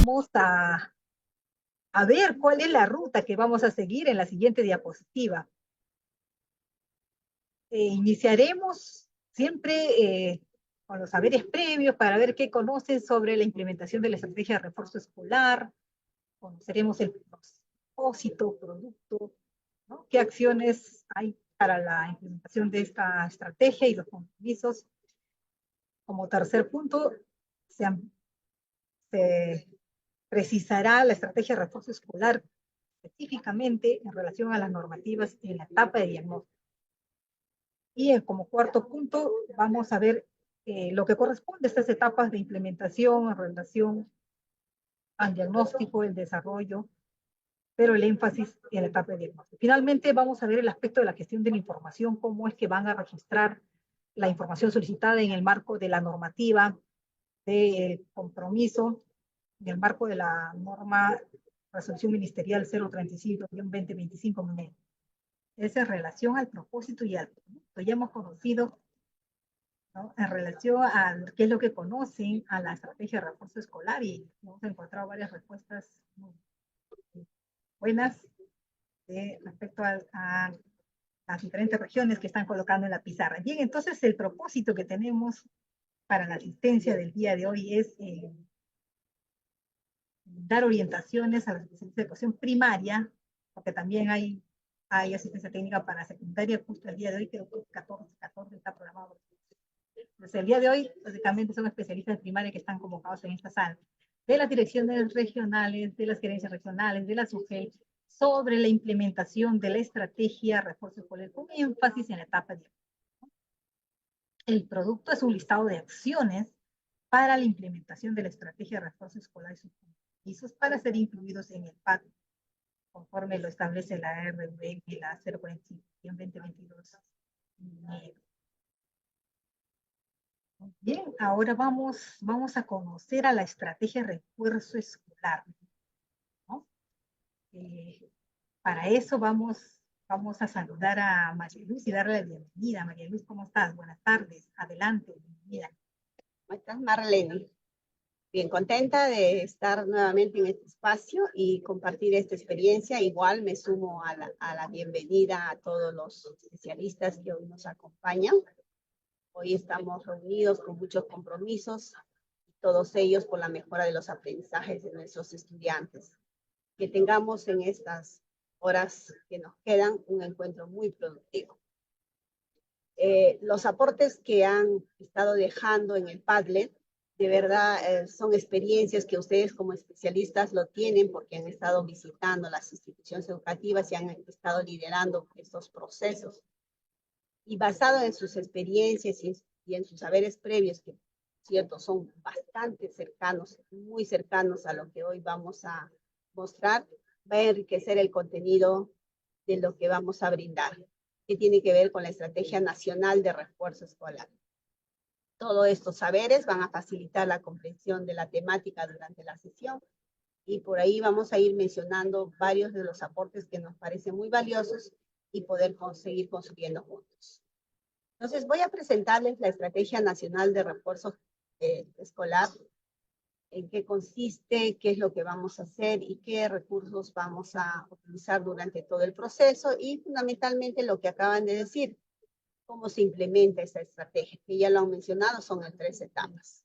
Vamos a ver cuál es la ruta que vamos a seguir en la siguiente diapositiva. Iniciaremos siempre con los saberes previos para ver qué conocen sobre la implementación de la estrategia de refuerzo escolar. Conoceremos el propósito, producto, ¿no? ¿Qué acciones hay para la implementación de esta estrategia y los compromisos? Como tercer punto, se precisará la estrategia de refuerzo escolar específicamente en relación a las normativas en la etapa de diagnóstico. Y como cuarto punto, vamos a ver lo que corresponde a estas etapas de implementación en relación al diagnóstico, el desarrollo, pero el énfasis en la etapa de diagnóstico. Finalmente, vamos a ver el aspecto de la gestión de la información, cómo es que van a registrar la información solicitada en el marco de la normativa, del compromiso, en el marco de la norma Resolución Ministerial 035-2025. Es en relación al propósito y al producto. Ya hemos conocido, ¿no?, en relación a qué es lo que conocen a la estrategia de refuerzo escolar, y hemos encontrado varias respuestas muy buenas respecto a las diferentes regiones que están colocando en la pizarra. Bien, entonces el propósito que tenemos para la asistencia del día de hoy es dar orientaciones a los especialistas de educación primaria, porque también hay asistencia técnica para secundaria. Justo el día de hoy, creo que 14 está programado. Entonces, el día de hoy, básicamente, son especialistas de primaria que están convocados en esta sala, de las direcciones regionales, de las gerencias regionales, de la SUGEL, sobre la implementación de la estrategia refuerzo escolar con énfasis en la etapa de. El producto es un listado de acciones para la implementación de la estrategia de refuerzo escolar y sus compromisos para ser incluidos en el PAC, conforme lo establece la RV y la 045-2022. Bien, ahora vamos a conocer a la estrategia de refuerzo escolar, ¿no? Para eso vamos a saludar a María Luz y darle la bienvenida. María Luz, ¿cómo estás? Buenas tardes. Adelante, bienvenida. ¿Cómo estás, Marlene? Bien contenta de estar nuevamente en este espacio y compartir esta experiencia. Igual me sumo a la bienvenida a todos los especialistas que hoy nos acompañan. Hoy estamos reunidos con muchos compromisos, todos ellos por la mejora de los aprendizajes de nuestros estudiantes. Que tengamos en estas horas que nos quedan un encuentro muy productivo. Los aportes que han estado dejando en el Padlet, de verdad son experiencias que ustedes como especialistas lo tienen porque han estado visitando las instituciones educativas y han estado liderando estos procesos. Y basado en sus experiencias y en sus saberes previos, que cierto son bastante cercanos, muy cercanos a lo que hoy vamos a mostrar, va a enriquecer el contenido de lo que vamos a brindar, que tiene que ver con la Estrategia Nacional de Refuerzo Escolar. Todos estos saberes van a facilitar la comprensión de la temática durante la sesión y por ahí vamos a ir mencionando varios de los aportes que nos parecen muy valiosos y poder seguir construyendo juntos. Entonces voy a presentarles la Estrategia Nacional de Refuerzo Escolar, en qué consiste, qué es lo que vamos a hacer y qué recursos vamos a utilizar durante todo el proceso y fundamentalmente lo que acaban de decir, cómo se implementa esta estrategia, que ya lo han mencionado, son en 3 etapas.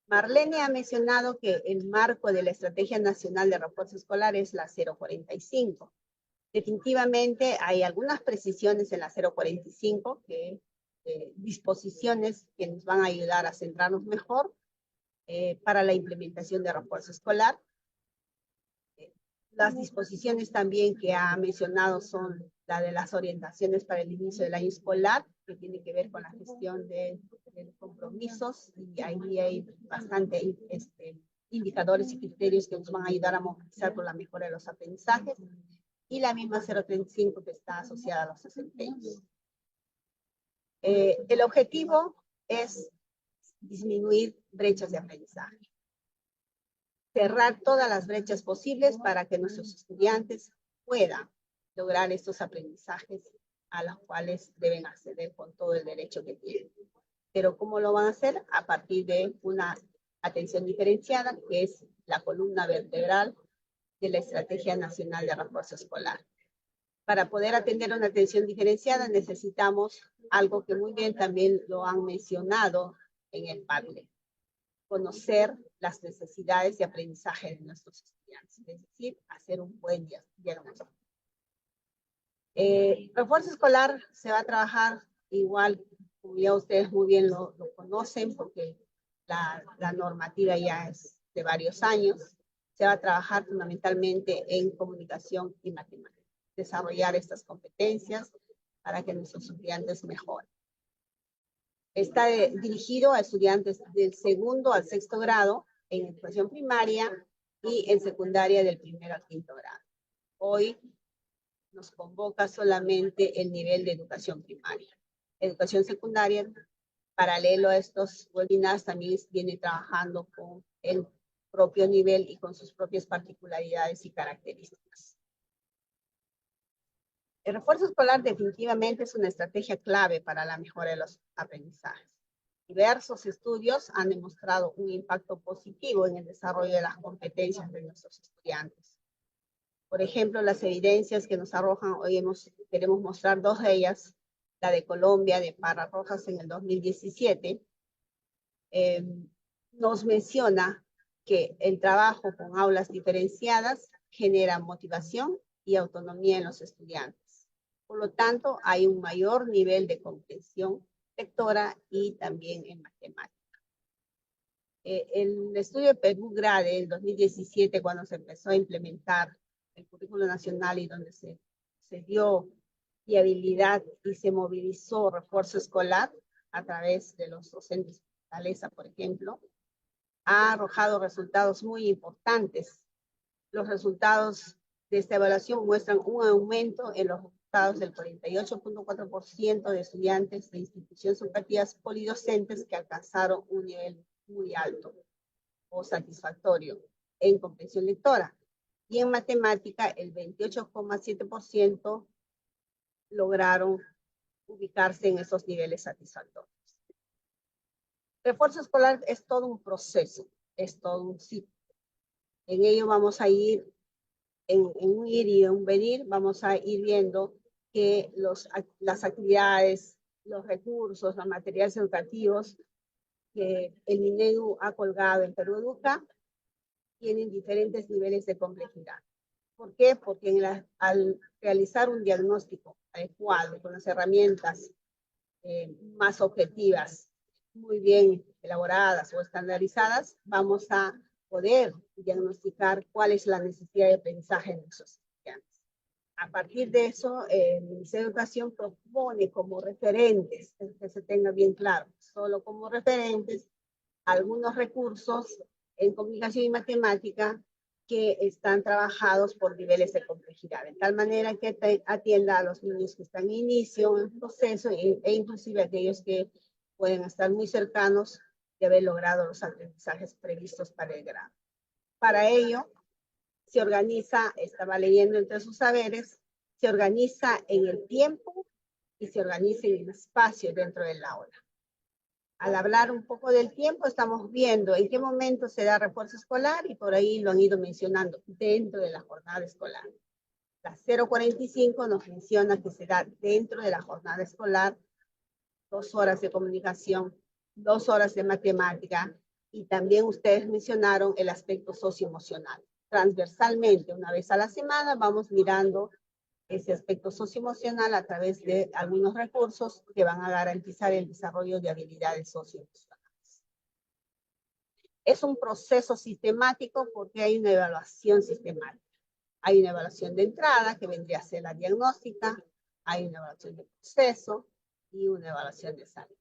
Marlene ha mencionado que el marco de la Estrategia Nacional de Refuerzo Escolar es la 045. Definitivamente hay algunas precisiones en la 045, disposiciones que nos van a ayudar a centrarnos mejor para la implementación de refuerzo escolar. Las disposiciones también que ha mencionado son la de las orientaciones para el inicio del año escolar, que tiene que ver con la gestión de compromisos, y ahí hay bastante indicadores y criterios que nos van a ayudar a movilizar por la mejora de los aprendizajes, y la misma 035 que está asociada a los desempeños. El objetivo es disminuir brechas de aprendizaje, cerrar todas las brechas posibles para que nuestros estudiantes puedan lograr estos aprendizajes a los cuales deben acceder con todo el derecho que tienen. Pero ¿cómo lo van a hacer? A partir de una atención diferenciada, que es la columna vertebral de la Estrategia Nacional de Refuerzo Escolar. Para poder atender una atención diferenciada necesitamos algo que muy bien también lo han mencionado en el Padlet: conocer las necesidades de aprendizaje de nuestros estudiantes, es decir, hacer un buen diagnóstico. Refuerzo escolar se va a trabajar igual, como ya ustedes muy bien lo conocen, porque la normativa ya es de varios años. Se va a trabajar fundamentalmente en comunicación y matemáticas, desarrollar estas competencias para que nuestros estudiantes mejoren. Está dirigido a estudiantes del 2º al 6º grado en educación primaria y en secundaria del 1º al 5º grado. Hoy nos convoca solamente el nivel de educación primaria. Educación secundaria, paralelo a estos webinars, también viene trabajando con el propio nivel y con sus propias particularidades y características. El refuerzo escolar definitivamente es una estrategia clave para la mejora de los aprendizajes. Diversos estudios han demostrado un impacto positivo en el desarrollo de las competencias de nuestros estudiantes. Por ejemplo, las evidencias que nos arrojan, hoy queremos mostrar 2 de ellas, la de Colombia, de Parra Rojas en el 2017, nos menciona que el trabajo con aulas diferenciadas genera motivación y autonomía en los estudiantes. Por lo tanto, hay un mayor nivel de comprensión lectora y también en matemática. El estudio de Perú-Grade en 2017, cuando se empezó a implementar el currículo nacional y donde se dio viabilidad y se movilizó refuerzo escolar a través de los docentes de Fortaleza, por ejemplo, ha arrojado resultados muy importantes. Los resultados de esta evaluación muestran un aumento en los resultados del 48.4% de estudiantes de instituciones educativas polidocentes que alcanzaron un nivel muy alto o satisfactorio en comprensión lectora. Y en matemática, el 28.7% lograron ubicarse en esos niveles satisfactorios. Refuerzo escolar es todo un proceso, es todo un ciclo. En ello vamos a ir, en un ir y un venir, vamos a ir viendo que las actividades, los recursos, los materiales educativos que el Minedu ha colgado en Perú Educa tienen diferentes niveles de complejidad. ¿Por qué? Porque al realizar un diagnóstico adecuado, con las herramientas más objetivas, muy bien elaboradas o estandarizadas, vamos a poder diagnosticar cuál es la necesidad de aprendizaje de nuestros estudiantes. A partir de eso, el Ministerio de Educación propone como referentes, que se tenga bien claro, solo como referentes, algunos recursos en comunicación y matemática que están trabajados por niveles de complejidad, de tal manera que atienda a los niños que están en inicio, en proceso, e inclusive a aquellos que pueden estar muy cercanos de haber logrado los aprendizajes previstos para el grado. Para ello, se organiza, estaba leyendo entre sus saberes, se organiza en el tiempo y se organiza en el espacio dentro del aula. Al hablar un poco del tiempo, estamos viendo en qué momento se da refuerzo escolar y por ahí lo han ido mencionando dentro de la jornada escolar. La 045 nos menciona que se da dentro de la jornada escolar 2 horas de comunicación, 2 horas de matemática y también ustedes mencionaron el aspecto socioemocional. Transversalmente, una vez a la semana, vamos mirando ese aspecto socioemocional a través de algunos recursos que van a garantizar el desarrollo de habilidades socioemocionales. Es un proceso sistemático porque hay una evaluación sistemática. Hay una evaluación de entrada que vendría a ser la diagnóstica, hay una evaluación de proceso y una evaluación de salida.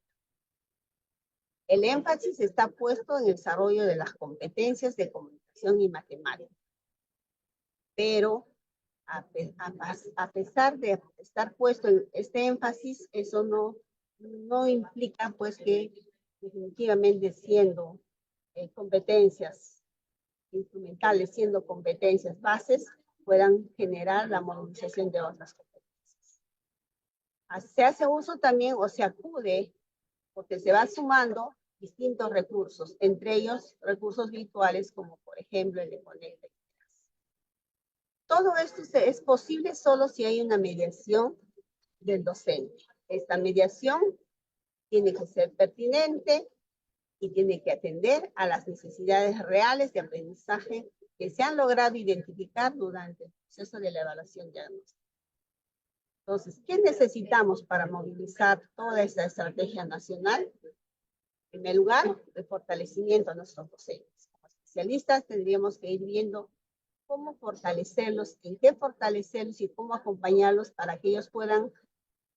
El énfasis está puesto en el desarrollo de las competencias de comunicación y matemática, pero a pesar de estar puesto en este énfasis, eso no implica pues que definitivamente siendo competencias instrumentales, siendo competencias bases, puedan generar la movilización de otras competencias. Se hace uso también o se acude porque se van sumando distintos recursos, entre ellos recursos virtuales como por ejemplo el de Conecta. Todo esto es posible solo si hay una mediación del docente. Esta mediación tiene que ser pertinente y tiene que atender a las necesidades reales de aprendizaje que se han logrado identificar durante el proceso de la evaluación diagnóstica. Entonces, ¿qué necesitamos para movilizar toda esta estrategia nacional? En primer lugar, el fortalecimiento a nuestros docentes. Como especialistas tendríamos que ir viendo cómo fortalecerlos, en qué fortalecerlos y cómo acompañarlos para que ellos puedan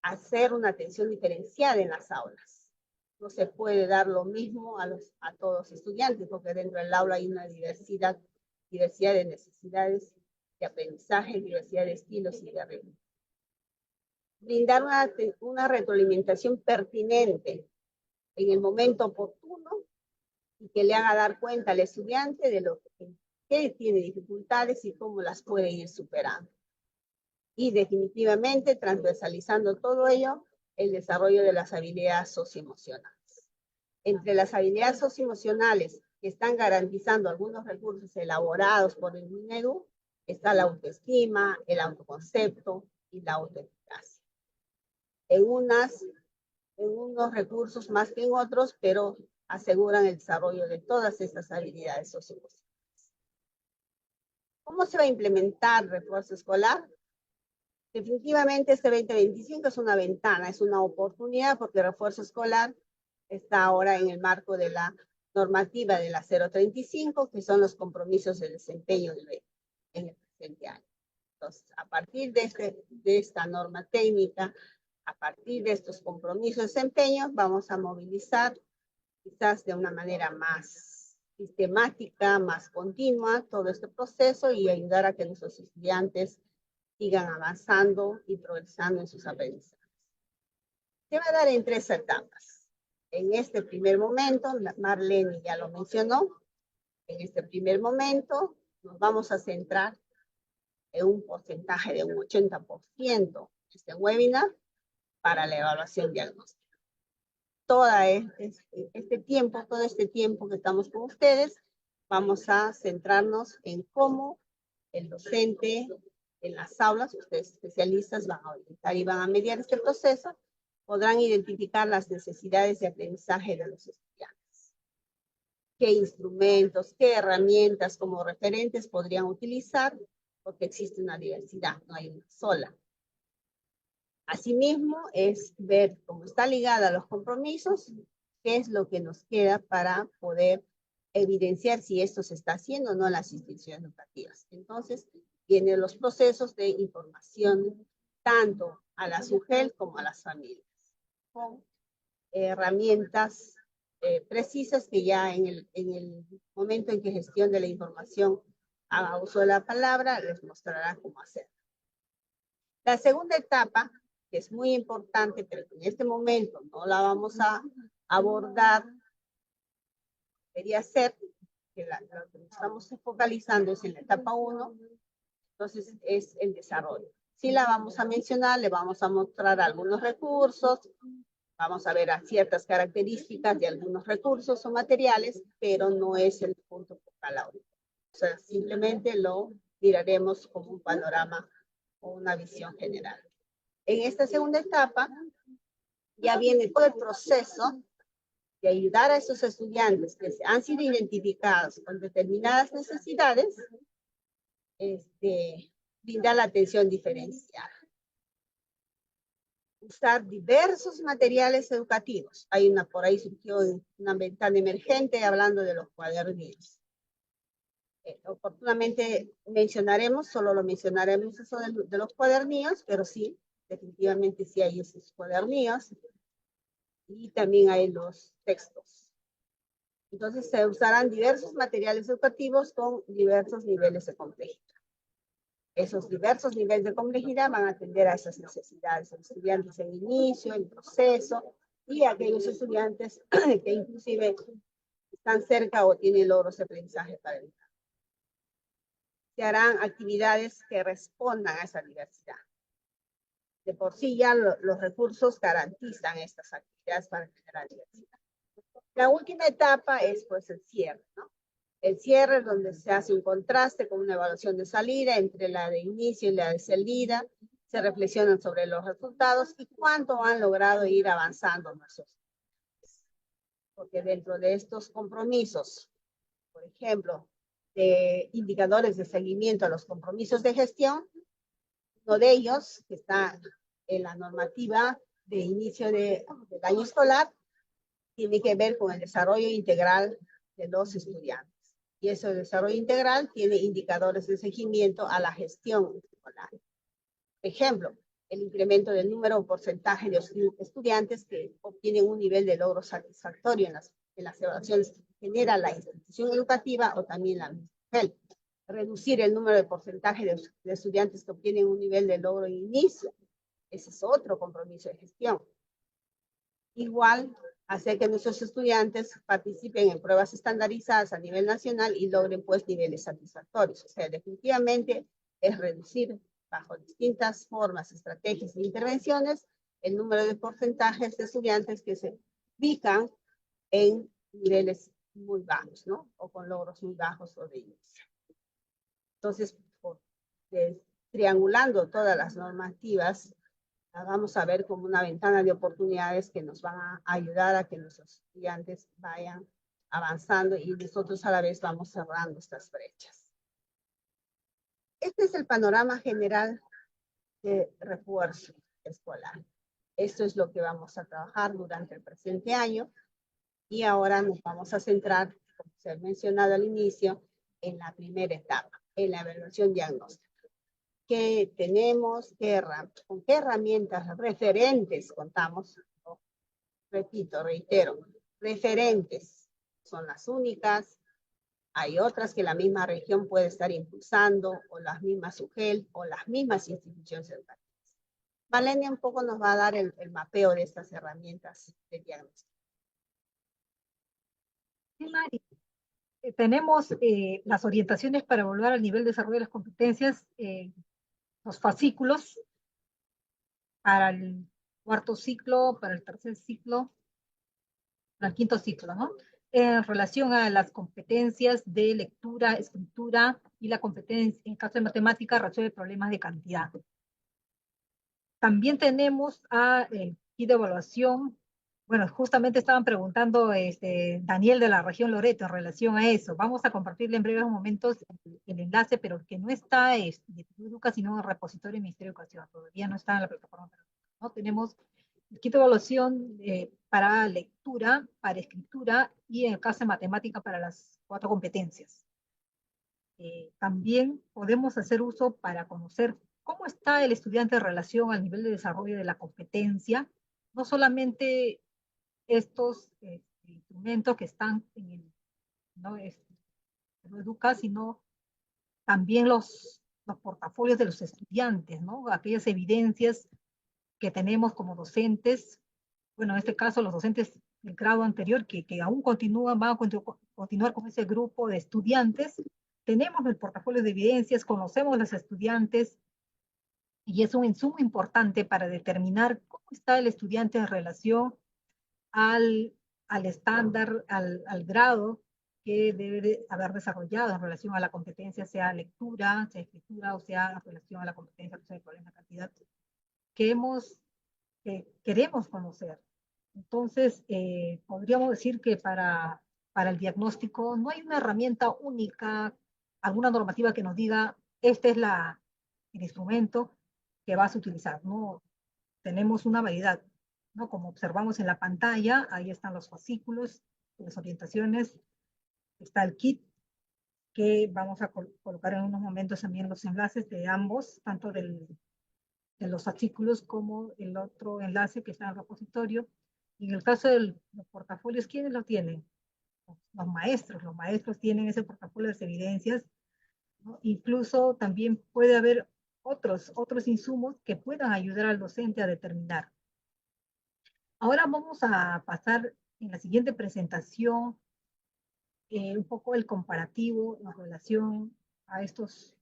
hacer una atención diferenciada en las aulas. No se puede dar lo mismo a todos los estudiantes, porque dentro del aula hay una diversidad de necesidades de aprendizaje, diversidad de estilos y de ritmos. Brindar una retroalimentación pertinente en el momento oportuno y que le haga dar cuenta al estudiante de lo que tiene dificultades y cómo las puede ir superando. Y definitivamente transversalizando todo ello, el desarrollo de las habilidades socioemocionales. Entre las habilidades socioemocionales que están garantizando algunos recursos elaborados por el Minedu está la autoestima, el autoconcepto y la autoeficacia. En unos recursos más que en otros, pero aseguran el desarrollo de todas estas habilidades socioemocionales. ¿Cómo se va a implementar refuerzo escolar? Definitivamente este 2025 es una ventana, es una oportunidad porque el refuerzo escolar está ahora en el marco de la normativa de la 035, que son los compromisos de desempeño en el presente año. Entonces, a partir de esta norma técnica, a partir de estos compromisos de desempeño, vamos a movilizar quizás de una manera más sistemática, más continua, todo este proceso y ayudar a que nuestros estudiantes sigan avanzando y progresando en sus aprendizajes. Se va a dar en 3 etapas. En este primer momento, Marlene ya lo mencionó, en este primer momento nos vamos a centrar en un porcentaje de un 80% este webinar para la evaluación diagnóstica. Todo este tiempo que estamos con ustedes, vamos a centrarnos en cómo el docente en las aulas, ustedes especialistas van a orientar y van a mediar este proceso, podrán identificar las necesidades de aprendizaje de los estudiantes. ¿Qué instrumentos, qué herramientas como referentes podrían utilizar? Porque existe una diversidad, no hay una sola. Asimismo, es ver cómo está ligada a los compromisos, qué es lo que nos queda para poder evidenciar si esto se está haciendo o no en las instituciones educativas. Entonces, vienen los procesos de información tanto a la SUGEL como a las familias, con herramientas precisas que ya en el momento en que gestión de la información haga uso de la palabra, les mostrará cómo hacerlo. La segunda etapa, que es muy importante, pero que en este momento no la vamos a abordar, debería ser que lo que estamos focalizando es en la etapa 1, entonces es el desarrollo. Sí la vamos a mencionar, le vamos a mostrar algunos recursos, vamos a ver a ciertas características de algunos recursos o materiales, pero no es el punto focal ahorita. O sea, simplemente lo miraremos como un panorama o una visión general. En esta segunda etapa ya viene todo el proceso de ayudar a esos estudiantes que han sido identificados con determinadas necesidades, brindar la atención diferenciada. Usar diversos materiales educativos. Por ahí surgió una ventana emergente hablando de los cuadernos. Oportunamente solo lo mencionaremos eso de los cuadernillos, pero sí, definitivamente sí hay esos cuadernillos y también hay los textos. Entonces se usarán diversos materiales educativos con diversos niveles de complejidad. Esos diversos niveles de complejidad van a atender a esas necesidades de los estudiantes en inicio, en proceso y aquellos estudiantes que inclusive están cerca o tienen logros de aprendizaje para el día. Se harán actividades que respondan a esa diversidad. De por sí ya los recursos garantizan estas actividades para generar diversidad. La última etapa es pues el cierre, ¿no? El cierre es donde se hace un contraste con una evaluación de salida entre la de inicio y la de salida, se reflexionan sobre los resultados y cuánto han logrado ir avanzando nuestros. Porque dentro de estos compromisos, por ejemplo, de indicadores de seguimiento a los compromisos de gestión, uno de ellos, que está en la normativa de inicio del año escolar, tiene que ver con el desarrollo integral de los estudiantes. Y ese desarrollo integral tiene indicadores de seguimiento a la gestión escolar. Por ejemplo, el incremento del número o porcentaje de estudiantes que obtienen un nivel de logro satisfactorio en las evaluaciones que genera la institución educativa o también la misma. Reducir el número de porcentaje de estudiantes que obtienen un nivel de logro en inicio. Ese es otro compromiso de gestión. Igual, hacer que nuestros estudiantes participen en pruebas estandarizadas a nivel nacional y logren pues niveles satisfactorios. O sea, definitivamente es reducir bajo distintas formas, estrategias e intervenciones el número de porcentajes de estudiantes que se ubican en niveles muy bajos, ¿no? O con logros muy bajos o de inicio. Entonces, triangulando todas las normativas, vamos a ver como una ventana de oportunidades que nos van a ayudar a que nuestros estudiantes vayan avanzando y nosotros a la vez vamos cerrando estas brechas. Este es el panorama general de refuerzo escolar. Esto es lo que vamos a trabajar durante el presente año y ahora nos vamos a centrar, como se ha mencionado al inicio, en la primera etapa, en la evaluación diagnóstica. ¿Qué tenemos? ¿Con qué herramientas referentes contamos? Repito, reitero, referentes son las únicas. Hay otras que la misma región puede estar impulsando, o las mismas UGEL, o las mismas instituciones educativas. Malenia un poco nos va a dar el mapeo de estas herramientas de diagnóstico. Sí, Mari. Tenemos las orientaciones para evaluar el nivel de desarrollo de las competencias, los fascículos para el cuarto ciclo, para el tercer ciclo, para el quinto ciclo, ¿no? En relación a las competencias de lectura, escritura y la competencia, en caso de matemática, resuelve problemas de cantidad. También tenemos el kit de evaluación. Bueno, justamente estaban preguntando Daniel de la región Loreto en relación a eso. Vamos a compartirle en breves momentos el enlace, pero que no está de Educa, sino en el repositorio del Ministerio de Educación. Todavía no está en la plataforma. ¿No? Tenemos el kit de evaluación para lectura, para escritura y en el caso de matemática para las 4 competencias. También podemos hacer uso para conocer cómo está el estudiante en relación al nivel de desarrollo de la competencia, no solamente estos instrumentos que están en el ¿no? Educa, sino también los portafolios de los estudiantes, ¿no? Aquellas evidencias que tenemos como docentes, bueno, en este caso los docentes del grado anterior que aún continúan, van a continuar con ese grupo de estudiantes. Tenemos el portafolio de evidencias, conocemos a los estudiantes y es un insumo importante para determinar cómo está el estudiante en relación al estándar, al grado que debe haber desarrollado en relación a la competencia, sea lectura, sea escritura, o sea en relación a la competencia de problema de cantidad, que queremos conocer. Entonces, podríamos decir que para el diagnóstico no hay una herramienta única, alguna normativa que nos diga, este es el instrumento que vas a utilizar. No, tenemos una variedad, ¿no? Como observamos en la pantalla, ahí están los fascículos, las orientaciones, está el kit, que vamos a colocar en unos momentos también los enlaces de ambos, tanto de los fascículos como el otro enlace que está en el repositorio. Y en el caso de los portafolios, ¿quiénes lo tienen? Los maestros tienen ese portafolio de evidencias, ¿no? Incluso también puede haber otros insumos que puedan ayudar al docente a determinar. Ahora vamos a pasar en la siguiente presentación un poco el comparativo en relación a estos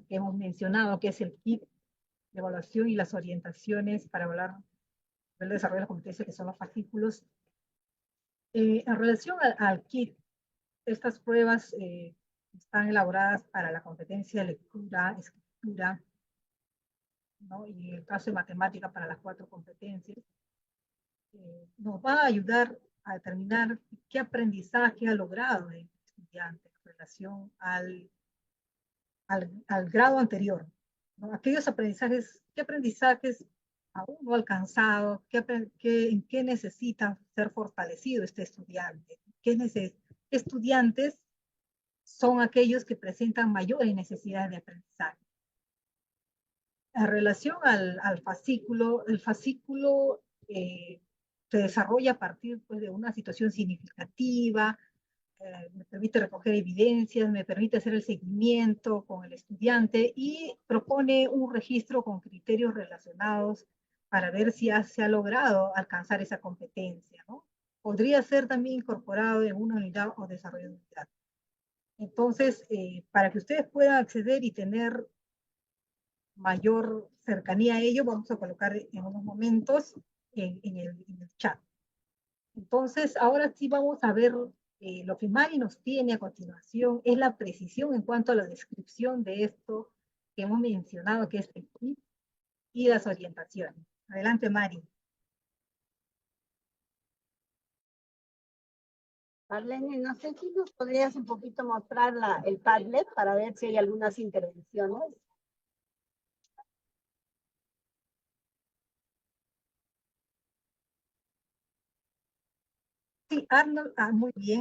que hemos mencionado, que es el kit la evaluación y las orientaciones para evaluar el desarrollo de las competencias, que son los fascículos. En relación al kit, estas pruebas están elaboradas para la competencia de lectura, escritura, ¿no? Y en el caso de matemática para las 4 competencias. Nos va a ayudar a determinar qué aprendizaje ha logrado el estudiante en relación al grado anterior, ¿no? Aquellos aprendizajes, qué aprendizajes aún no alcanzado, en qué necesita ser fortalecido este estudiante, qué estudiantes son aquellos que presentan mayores necesidades de aprendizaje. En relación al fascículo, el fascículo se desarrolla a partir pues, de una situación significativa, me permite recoger evidencias, me permite hacer el seguimiento con el estudiante y propone un registro con criterios relacionados para ver si se ha logrado alcanzar esa competencia, ¿no? Podría ser también incorporado en una unidad o desarrollo de unidad. Entonces, para que ustedes puedan acceder y tener mayor cercanía a ello, vamos a colocar en unos momentos en el chat. Entonces, ahora sí vamos a ver lo que Mari nos tiene a continuación, es la precisión en cuanto a la descripción de esto que hemos mencionado, que es el kit y las orientaciones. Adelante, Mari. Marlene, no sé si nos podrías un poquito mostrar el Padlet para ver si hay algunas intervenciones. Sí, Arnold, muy bien.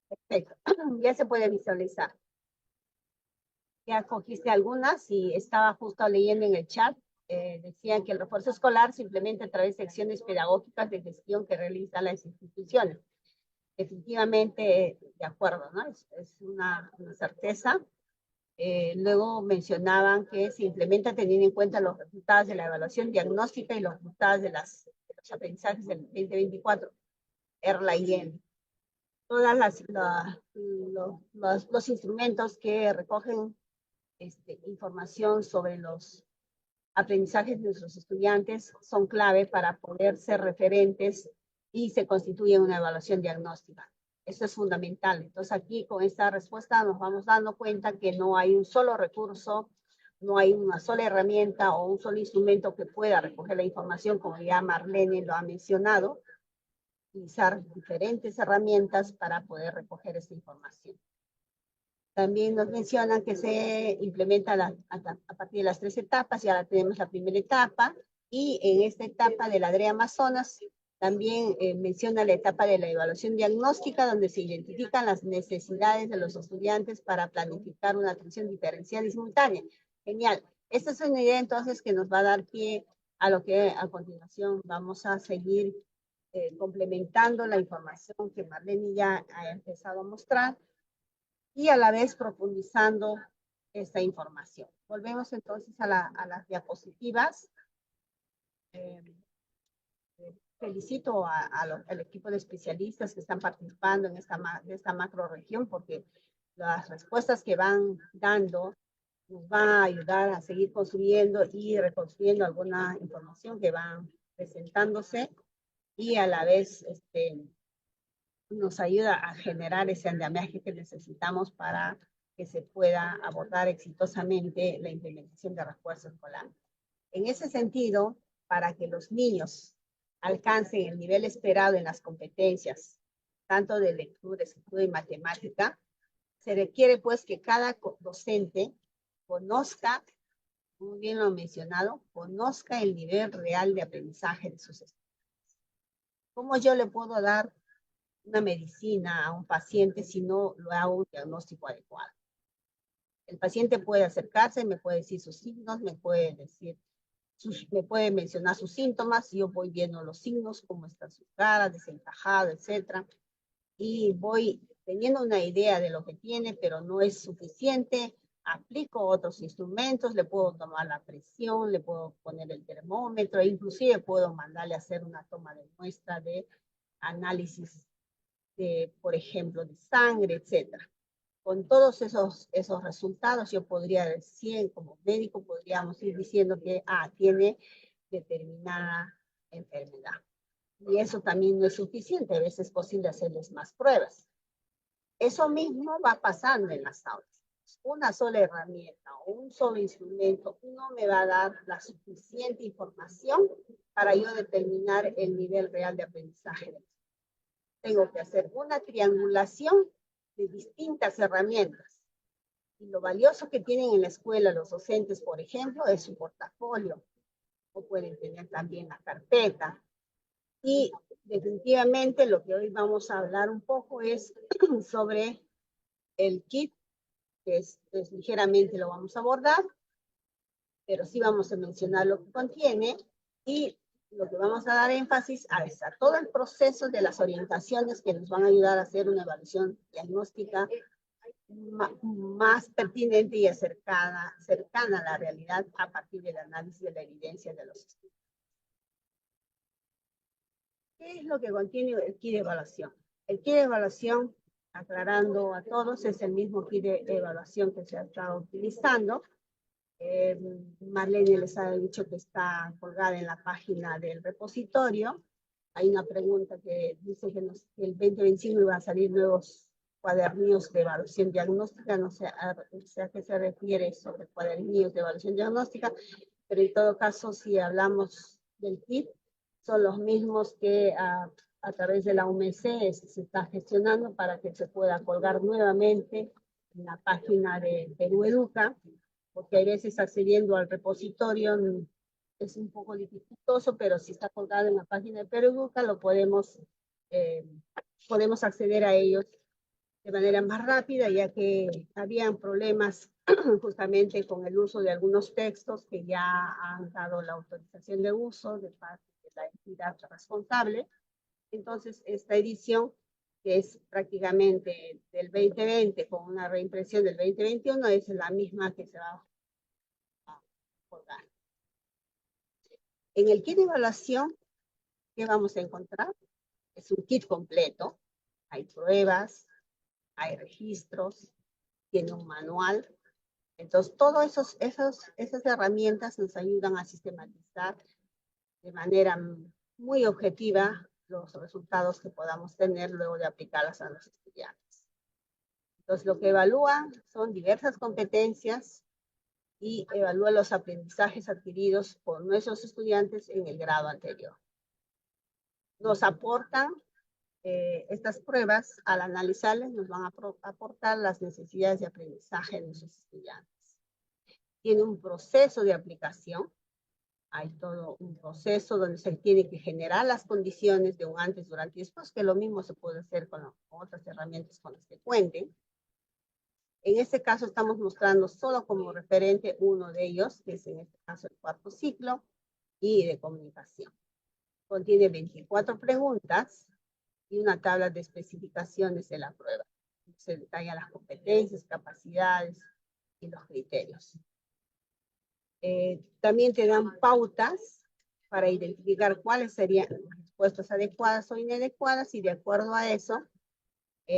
Perfecto, ya se puede visualizar. Ya cogiste algunas y estaba justo leyendo en el chat. Decían que el refuerzo escolar se implementa a través de acciones pedagógicas de gestión que realizan las instituciones. Definitivamente, de acuerdo, ¿no? Es una certeza. Luego mencionaban que se implementa teniendo en cuenta los resultados de la evaluación diagnóstica y los resultados de los aprendizajes del 2024, ERLA y EM. Todas los instrumentos que recogen información sobre los aprendizajes de nuestros estudiantes son clave para poder ser referentes y se constituye una evaluación diagnóstica. Eso es fundamental. Entonces aquí con esta respuesta nos vamos dando cuenta que no hay un solo recurso, no hay una sola herramienta o un solo instrumento que pueda recoger la información, como ya Marlene lo ha mencionado, utilizar diferentes herramientas para poder recoger esta información. También nos mencionan que se implementa a partir de las 3 etapas, ya tenemos la primera etapa, y en esta etapa de la DRE Amazonas también menciona la etapa de la evaluación diagnóstica, donde se identifican las necesidades de los estudiantes para planificar una atención diferencial y simultánea. Genial. Esta es una idea entonces que nos va a dar pie a lo que a continuación vamos a seguir complementando la información que Marlene ya ha empezado a mostrar, y a la vez profundizando esta información. Volvemos entonces a las diapositivas. Felicito al equipo de especialistas que están participando en esta macro región, porque las respuestas que van dando nos van a ayudar a seguir construyendo y reconstruyendo alguna información que van presentándose, y a la vez nos ayuda a generar ese andamiaje que necesitamos para que se pueda abordar exitosamente la implementación de refuerzo escolar. En ese sentido, para que los niños alcancen el nivel esperado en las competencias, tanto de lectura, escritura y matemática, se requiere pues que cada docente conozca, muy bien lo he mencionado, conozca el nivel real de aprendizaje de sus estudiantes. ¿Cómo yo le puedo dar una medicina a un paciente si no lo hago un diagnóstico adecuado? El paciente puede acercarse, me puede decir sus signos, me puede mencionar sus síntomas, yo voy viendo los signos, cómo está su cara, desencajada, etc. Y voy teniendo una idea de lo que tiene, pero no es suficiente. Aplico otros instrumentos, le puedo tomar la presión, le puedo poner el termómetro, e inclusive puedo mandarle a hacer una toma de muestra de análisis por ejemplo, de sangre, etc. con todos esos resultados, yo podría decir, como médico, podríamos ir diciendo que tiene determinada enfermedad. Y eso también no es suficiente, a veces es posible hacerles más pruebas. Eso mismo va pasando en las aulas. Una sola herramienta o un solo instrumento no me va a dar la suficiente información para yo determinar el nivel real de aprendizaje. Tengo que hacer una triangulación de distintas herramientas. Y lo valioso que tienen en la escuela los docentes, por ejemplo, es su portafolio. O pueden tener también la carpeta. Y definitivamente lo que hoy vamos a hablar un poco es sobre el kit, que es ligeramente lo vamos a abordar, pero sí vamos a mencionar lo que contiene y lo que vamos a dar énfasis es a todo el proceso de las orientaciones que nos van a ayudar a hacer una evaluación diagnóstica más pertinente y cercana a la realidad a partir del análisis de la evidencia de los estudios. ¿Qué es lo que contiene el kit de evaluación? El kit de evaluación, aclarando a todos, es el mismo kit de evaluación que se ha estado utilizando. Marlene les ha dicho que está colgada en la página del repositorio. Hay una pregunta que dice que el 2021 iba a salir nuevos cuadernillos de evaluación diagnóstica. No sé a qué se refiere sobre cuadernillos de evaluación diagnóstica, pero en todo caso, si hablamos del kit, son los mismos que a través de la UMC se está gestionando para que se pueda colgar nuevamente en la página de Perú Educa, porque a veces accediendo al repositorio es un poco dificultoso, pero si está colgado en la página de Perú Educa, lo podemos acceder a ellos de manera más rápida, ya que habían problemas justamente con el uso de algunos textos que ya han dado la autorización de uso de parte de la entidad responsable. Entonces, esta edición, que es prácticamente del 2020 con una reimpresión del 2021, es la misma que se va a colgar. En el kit de evaluación, ¿qué vamos a encontrar? Es un kit completo. Hay pruebas, hay registros, tiene un manual. Entonces, todas esas herramientas nos ayudan a sistematizar de manera muy objetiva los resultados que podamos tener luego de aplicarlas a los estudiantes. Entonces, lo que evalúa son diversas competencias y evalúa los aprendizajes adquiridos por nuestros estudiantes en el grado anterior. Nos aportan estas pruebas, al analizarlas, nos van a aportar las necesidades de aprendizaje de nuestros estudiantes. Tiene un proceso de aplicación. Hay todo un proceso donde se tiene que generar las condiciones de un antes, durante y después, que lo mismo se puede hacer con otras herramientas con las que cuenten. En este caso estamos mostrando solo como referente uno de ellos, que es en este caso el cuarto ciclo, y de comunicación. Contiene 24 preguntas y una tabla de especificaciones de la prueba. Se detallan las competencias, capacidades y los criterios. También te dan pautas para identificar cuáles serían las respuestas adecuadas o inadecuadas, y de acuerdo a eso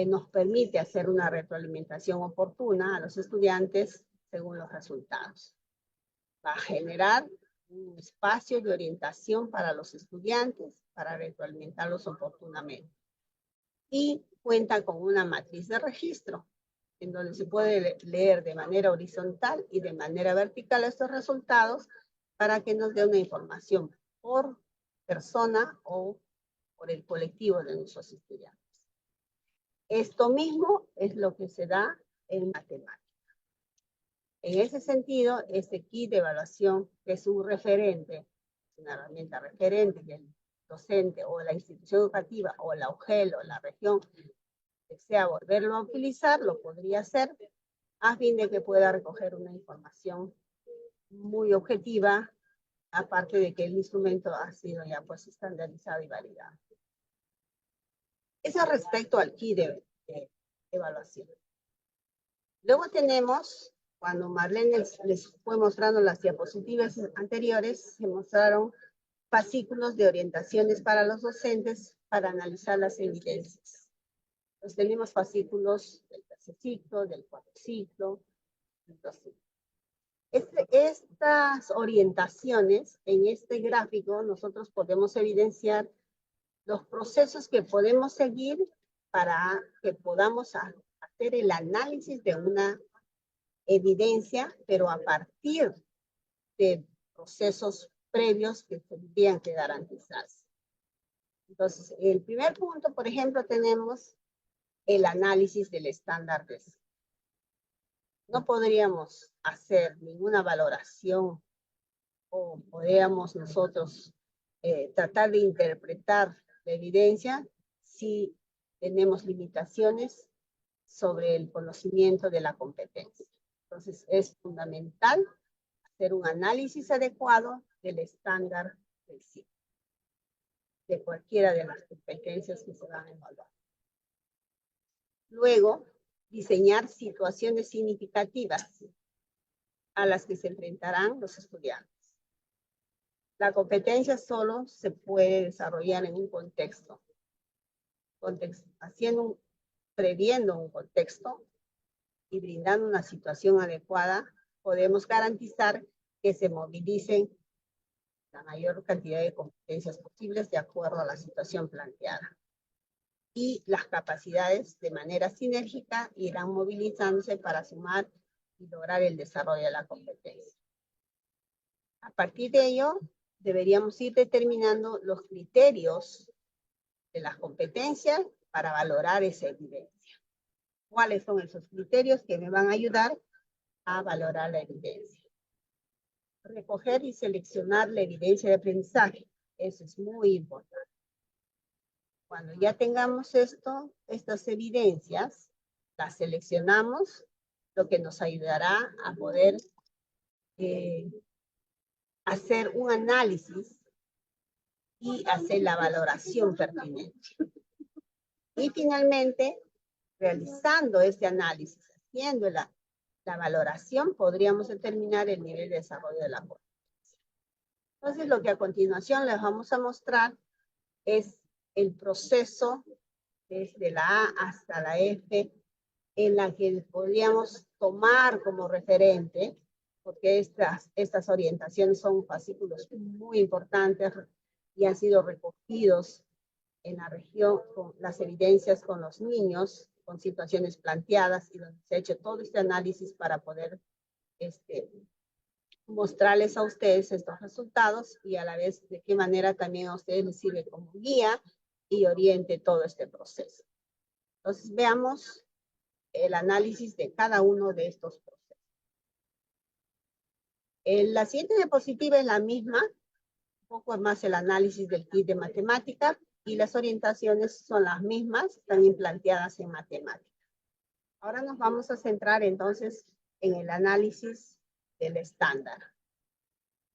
nos permite hacer una retroalimentación oportuna a los estudiantes según los resultados. Va a generar un espacio de orientación para los estudiantes para retroalimentarlos oportunamente. Y cuenta con una matriz de registro, en donde se puede leer de manera horizontal y de manera vertical estos resultados para que nos dé una información por persona o por el colectivo de nuestros estudiantes. Esto mismo es lo que se da en matemáticas. En ese sentido, este kit de evaluación, que es un referente, una herramienta referente que el docente o la institución educativa o la UGEL o la región desea volverlo a utilizar, lo podría hacer a fin de que pueda recoger una información muy objetiva, aparte de que el instrumento ha sido ya pues estandarizado y validado. Eso respecto al kit de evaluación. Luego tenemos, cuando Marlene les fue mostrando las diapositivas anteriores, se mostraron fascículos de orientaciones para los docentes para analizar las evidencias. Tenemos fascículos del tercer ciclo, del cuarto ciclo, entonces, estas orientaciones en este gráfico nosotros podemos evidenciar los procesos que podemos seguir para que podamos hacer el análisis de una evidencia, pero a partir de procesos previos que tendrían que garantizarse. Entonces, el primer punto, por ejemplo, tenemos el análisis del estándar de SIC. No podríamos hacer ninguna valoración o podríamos nosotros tratar de interpretar la evidencia si tenemos limitaciones sobre el conocimiento de la competencia. Entonces, es fundamental hacer un análisis adecuado del estándar del SIC, de cualquiera de las competencias que se van a evaluar. Luego, diseñar situaciones significativas a las que se enfrentarán los estudiantes. La competencia solo se puede desarrollar en un contexto, previendo un contexto y brindando una situación adecuada, podemos garantizar que se movilicen la mayor cantidad de competencias posibles de acuerdo a la situación planteada. Y las capacidades de manera sinérgica irán movilizándose para sumar y lograr el desarrollo de la competencia. A partir de ello, deberíamos ir determinando los criterios de las competencias para valorar esa evidencia. ¿Cuáles son esos criterios que me van a ayudar a valorar la evidencia? Recoger y seleccionar la evidencia de aprendizaje. Eso es muy importante. Cuando ya tengamos estas evidencias, las seleccionamos, lo que nos ayudará a poder hacer un análisis y hacer la valoración pertinente. Y finalmente, realizando este análisis, haciendo la valoración, podríamos determinar el nivel de desarrollo de la competencia. Entonces, lo que a continuación les vamos a mostrar es el proceso desde la A hasta la F, en la que podríamos tomar como referente, porque estas orientaciones son fascículos muy importantes y han sido recogidos en la región con las evidencias con los niños, con situaciones planteadas y donde se ha hecho todo este análisis para poder mostrarles a ustedes estos resultados y a la vez de qué manera también a ustedes les sirve como guía y oriente todo este proceso. Entonces veamos el análisis de cada uno de estos procesos. La siguiente diapositiva es la misma, un poco más el análisis del kit de matemática y las orientaciones son las mismas, también planteadas en matemática. Ahora nos vamos a centrar entonces en el análisis del estándar.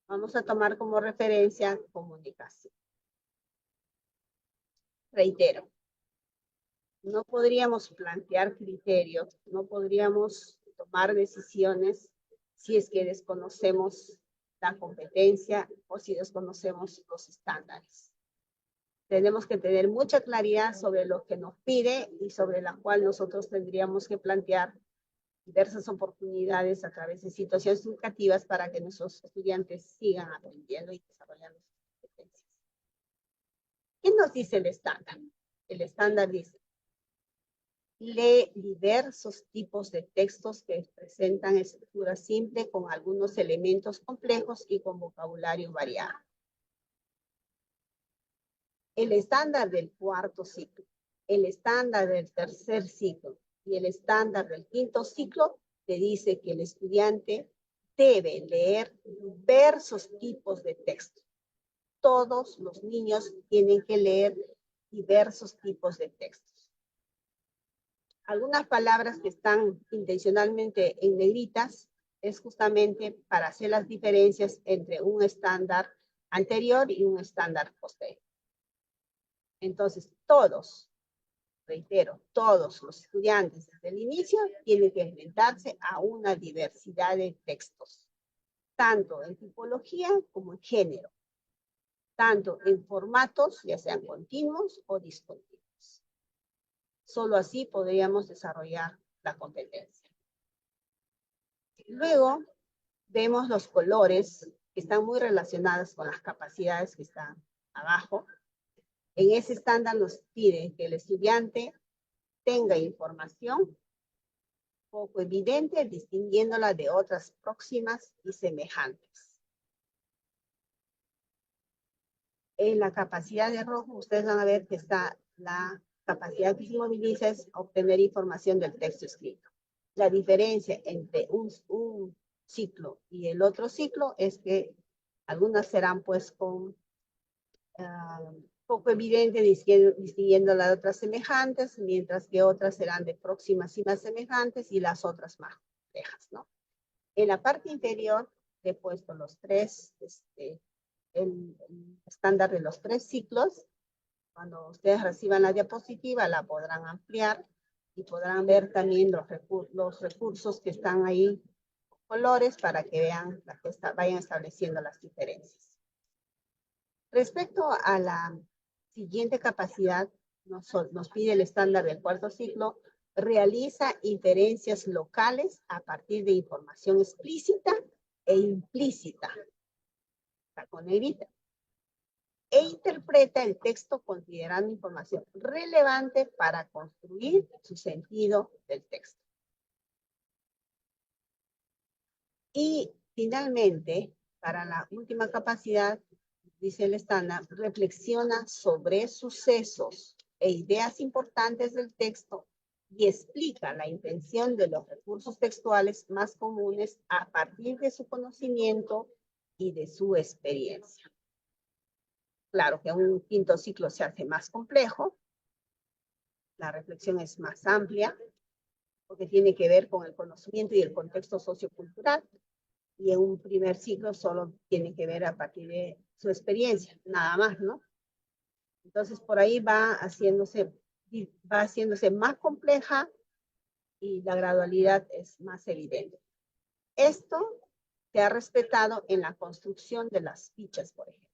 Vamos a tomar como referencia comunicación. Reitero, no podríamos plantear criterios, no podríamos tomar decisiones si es que desconocemos la competencia o si desconocemos los estándares. Tenemos que tener mucha claridad sobre lo que nos pide y sobre la cual nosotros tendríamos que plantear diversas oportunidades a través de situaciones educativas para que nuestros estudiantes sigan aprendiendo y desarrollando sus competencias. ¿Qué nos dice el estándar? El estándar dice: lee diversos tipos de textos que presentan estructura simple con algunos elementos complejos y con vocabulario variado. El estándar del cuarto ciclo, el estándar del tercer ciclo y el estándar del quinto ciclo te dice que el estudiante debe leer diversos tipos de textos. Todos los niños tienen que leer diversos tipos de textos. Algunas palabras que están intencionalmente en negritas es justamente para hacer las diferencias entre un estándar anterior y un estándar posterior. Entonces, todos, reitero, todos los estudiantes desde el inicio tienen que enfrentarse a una diversidad de textos, tanto en tipología como en género, tanto en formatos, ya sean continuos o discontinuos. Solo así podríamos desarrollar la competencia. Luego vemos los colores que están muy relacionados con las capacidades que están abajo. En ese estándar nos pide que el estudiante tenga información poco evidente, distinguiéndola de otras próximas y semejantes. En la capacidad de rojo, ustedes van a ver que está la capacidad que se moviliza es obtener información del texto escrito. La diferencia entre un ciclo y el otro ciclo es que algunas serán pues con poco evidente, distinguiendo las otras semejantes, mientras que otras serán de próximas y más semejantes y las otras más complejas, ¿no? En la parte inferior he puesto los tres, el estándar de los 3 ciclos. Cuando ustedes reciban la diapositiva la podrán ampliar y podrán ver también los recursos que están ahí, colores, para que vean, vayan estableciendo las diferencias. Respecto a la siguiente capacidad, nos pide el estándar del 4º ciclo, realiza inferencias locales a partir de información explícita e implícita, está con negrita, e interpreta el texto considerando información relevante para construir su sentido del texto. Y finalmente, para la última capacidad, dice el estándar, reflexiona sobre sucesos e ideas importantes del texto y explica la intención de los recursos textuales más comunes a partir de su conocimiento y de su experiencia. Claro que un 5º ciclo se hace más complejo, la reflexión es más amplia, porque tiene que ver con el conocimiento y el contexto sociocultural, y en un primer ciclo solo tiene que ver a partir de su experiencia, nada más, ¿no? Entonces, por ahí va haciéndose más compleja y la gradualidad es más evidente. Esto se ha respetado en la construcción de las fichas, por ejemplo.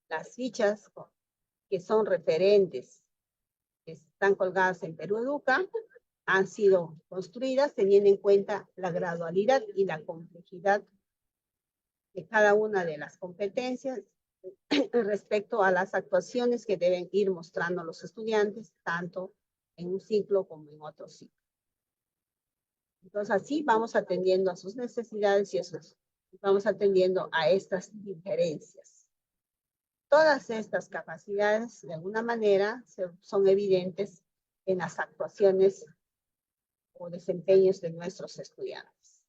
Las fichas que son referentes, que están colgadas en Perú Educa, han sido construidas teniendo en cuenta la gradualidad y la complejidad de cada una de las competencias respecto a las actuaciones que deben ir mostrando los estudiantes, tanto en un ciclo como en otro ciclo. Entonces, así vamos atendiendo a sus necesidades y vamos atendiendo a estas diferencias. Todas estas capacidades, de alguna manera, son evidentes en las actuaciones o desempeños de nuestros estudiantes.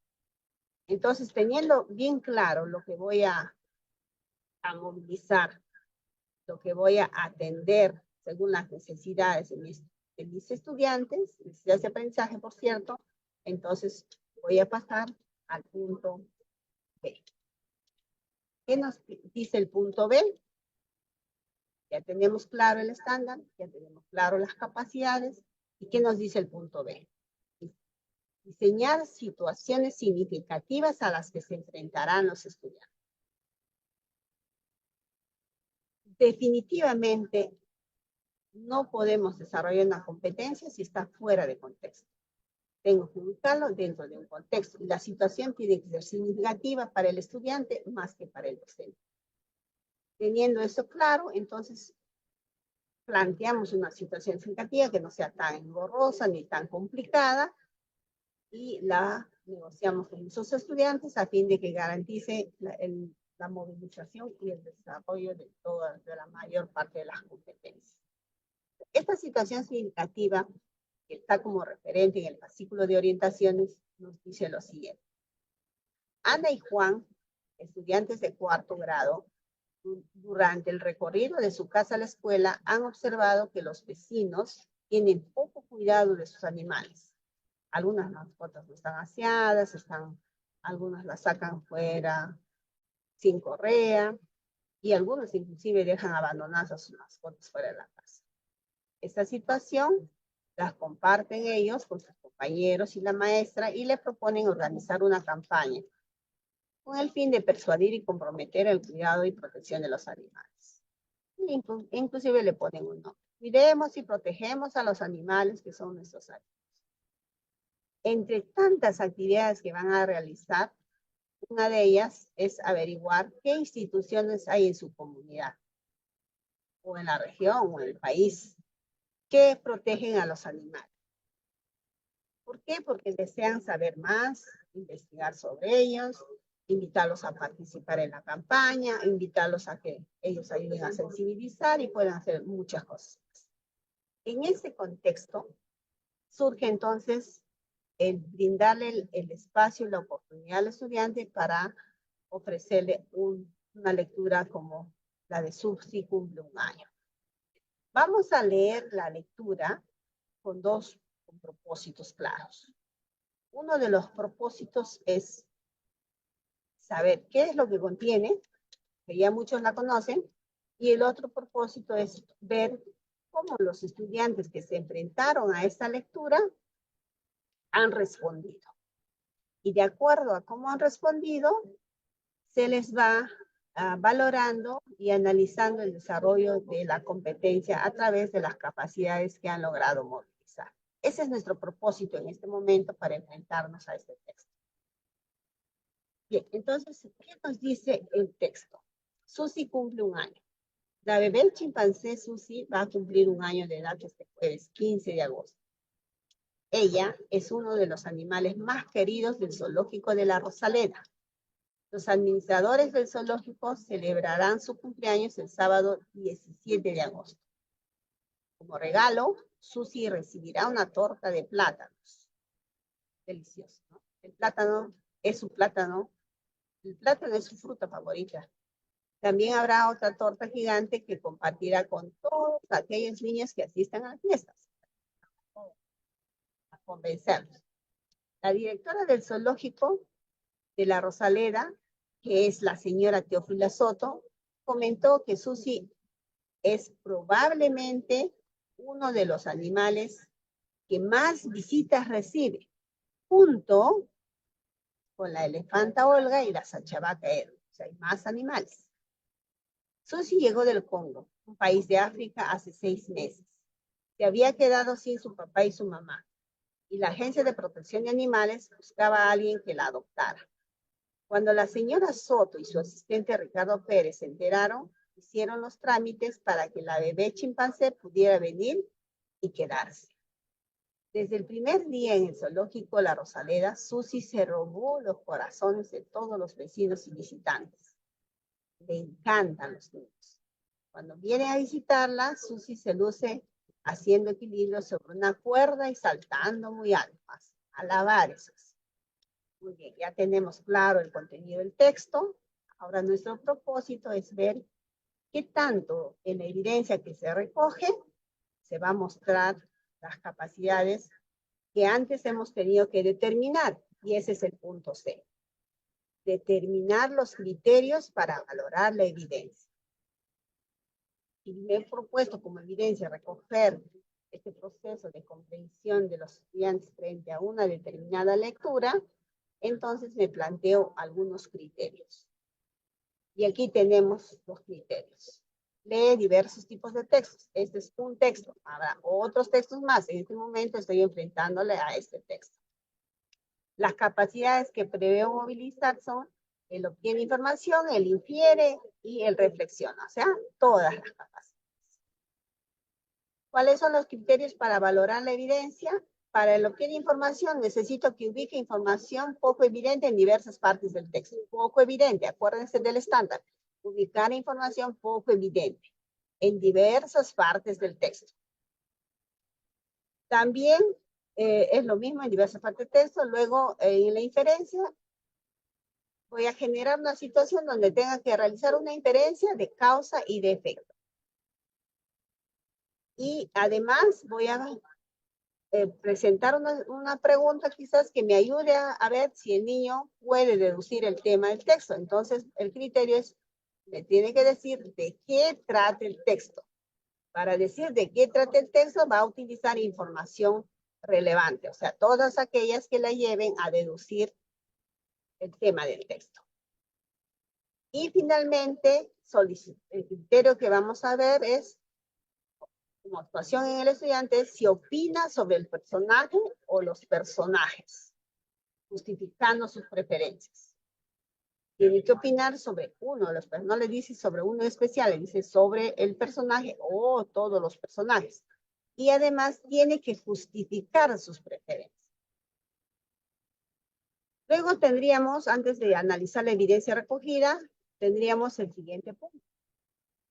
Entonces, teniendo bien claro lo que voy a movilizar, lo que voy a atender según las necesidades de mis estudiantes, necesidades de aprendizaje, por cierto, entonces voy a pasar al punto B. ¿Qué nos dice el punto B? Ya tenemos claro el estándar, ya tenemos claro las capacidades. ¿Y qué nos dice el punto B? Diseñar situaciones significativas a las que se enfrentarán los estudiantes. Definitivamente no podemos desarrollar una competencia si está fuera de contexto. Tengo que ubicarlo dentro de un contexto y la situación tiene que ser significativa para el estudiante más que para el docente. Teniendo eso claro, entonces planteamos una situación significativa que no sea tan engorrosa ni tan complicada y la negociamos con nuestros estudiantes a fin de que garantice la movilización y el desarrollo de la mayor parte de las competencias. Esta situación significativa, que está como referente en el fascículo de orientaciones, nos dice lo siguiente. Ana y Juan, estudiantes de 4º grado, durante el recorrido de su casa a la escuela, han observado que los vecinos tienen poco cuidado de sus animales. Algunas mascotas no están aseadas, algunas las sacan fuera sin correa, y algunos inclusive dejan abandonadas a sus mascotas fuera de la casa. Esta situación las comparten ellos con sus compañeros y la maestra y le proponen organizar una campaña con el fin de persuadir y comprometer el cuidado y protección de los animales. Inclusive le ponen un nombre. Cuidemos y protegemos a los animales que son nuestros amigos. Entre tantas actividades que van a realizar, una de ellas es averiguar qué instituciones hay en su comunidad, o en la región, o en el país, que protegen a los animales. ¿Por qué? Porque desean saber más, investigar sobre ellos, invitarlos a participar en la campaña, invitarlos a que ellos ayuden a sensibilizar y puedan hacer muchas cosas. En ese contexto, surge entonces el brindarle el espacio y la oportunidad al estudiante para ofrecerle una lectura como la de Susi cumple un año. Vamos a leer la lectura con dos propósitos claros. Uno de los propósitos es saber qué es lo que contiene, que ya muchos la conocen, y el otro propósito es ver cómo los estudiantes que se enfrentaron a esta lectura han respondido. Y de acuerdo a cómo han respondido, se les va valorando y analizando el desarrollo de la competencia a través de las capacidades que han logrado movilizar. Ese es nuestro propósito en este momento para enfrentarnos a este texto. Bien, entonces, ¿qué nos dice el texto? Susi cumple un año. La bebé chimpancé Susi va a cumplir un año de edad este jueves, 15 de agosto. Ella es uno de los animales más queridos del zoológico de la Rosaleda. Los administradores del zoológico celebrarán su cumpleaños el sábado 17 de agosto. Como regalo, Susi recibirá una torta de plátanos. Delicioso, ¿no? El plátano es su plátano. El plátano es su fruta favorita. También habrá otra torta gigante que compartirá con todos aquellos niños que asistan a las fiestas. A convencerlos. La directora del zoológico de la Rosaleda, que es la señora Teófila Soto, comentó que Susi es probablemente uno de los animales que más visitas recibe, junto con la elefanta Olga y la sachavaca Edo. O sea, hay más animales. Susi llegó del Congo, un país de África, hace 6 meses. Se había quedado sin su papá y su mamá, y la Agencia de Protección de Animales buscaba a alguien que la adoptara. Cuando la señora Soto y su asistente Ricardo Pérez se enteraron, hicieron los trámites para que la bebé chimpancé pudiera venir y quedarse. Desde el primer día en el zoológico La Rosaleda, Susi se robó los corazones de todos los vecinos y visitantes. Le encantan los niños. Cuando viene a visitarla, Susi se luce haciendo equilibrio sobre una cuerda y saltando muy alto. Alabar eso. Muy bien, ya tenemos claro el contenido del texto. Ahora nuestro propósito es ver qué tanto en la evidencia que se recoge se va a mostrar las capacidades que antes hemos tenido que determinar. Y ese es el punto C. Determinar los criterios para valorar la evidencia. Y me he propuesto como evidencia recoger este proceso de comprensión de los estudiantes frente a una determinada lectura. Entonces me planteo algunos criterios. Y aquí tenemos los criterios. Lee diversos tipos de textos. Este es un texto. Habrá otros textos más. En este momento estoy enfrentándole a este texto. Las capacidades que prevé movilizar son el obtiene información, el infiere y el reflexiona. O sea, todas las capacidades. ¿Cuáles son los criterios para valorar la evidencia? Para el obtener información, necesito que ubique información poco evidente en diversas partes del texto. Poco evidente, acuérdense del estándar. Ubicar información poco evidente en diversas partes del texto. También es lo mismo en diversas partes del texto. Luego, en la inferencia, voy a generar una situación donde tenga que realizar una inferencia de causa y de efecto. Y además voy a presentar una pregunta quizás que me ayude a ver si el niño puede deducir el tema del texto. Entonces, el criterio es, me tiene que decir de qué trata el texto. Para decir de qué trata el texto, va a utilizar información relevante, o sea, todas aquellas que la lleven a deducir el tema del texto. Y finalmente, el criterio que vamos a ver es como actuación en el estudiante si opina sobre el personaje o los personajes, justificando sus preferencias. Tiene que opinar sobre uno de los personajes, no le dice sobre uno especial, le dice sobre el personaje o todos los personajes. Y además tiene que justificar sus preferencias. Luego tendríamos, antes de analizar la evidencia recogida, tendríamos el siguiente punto,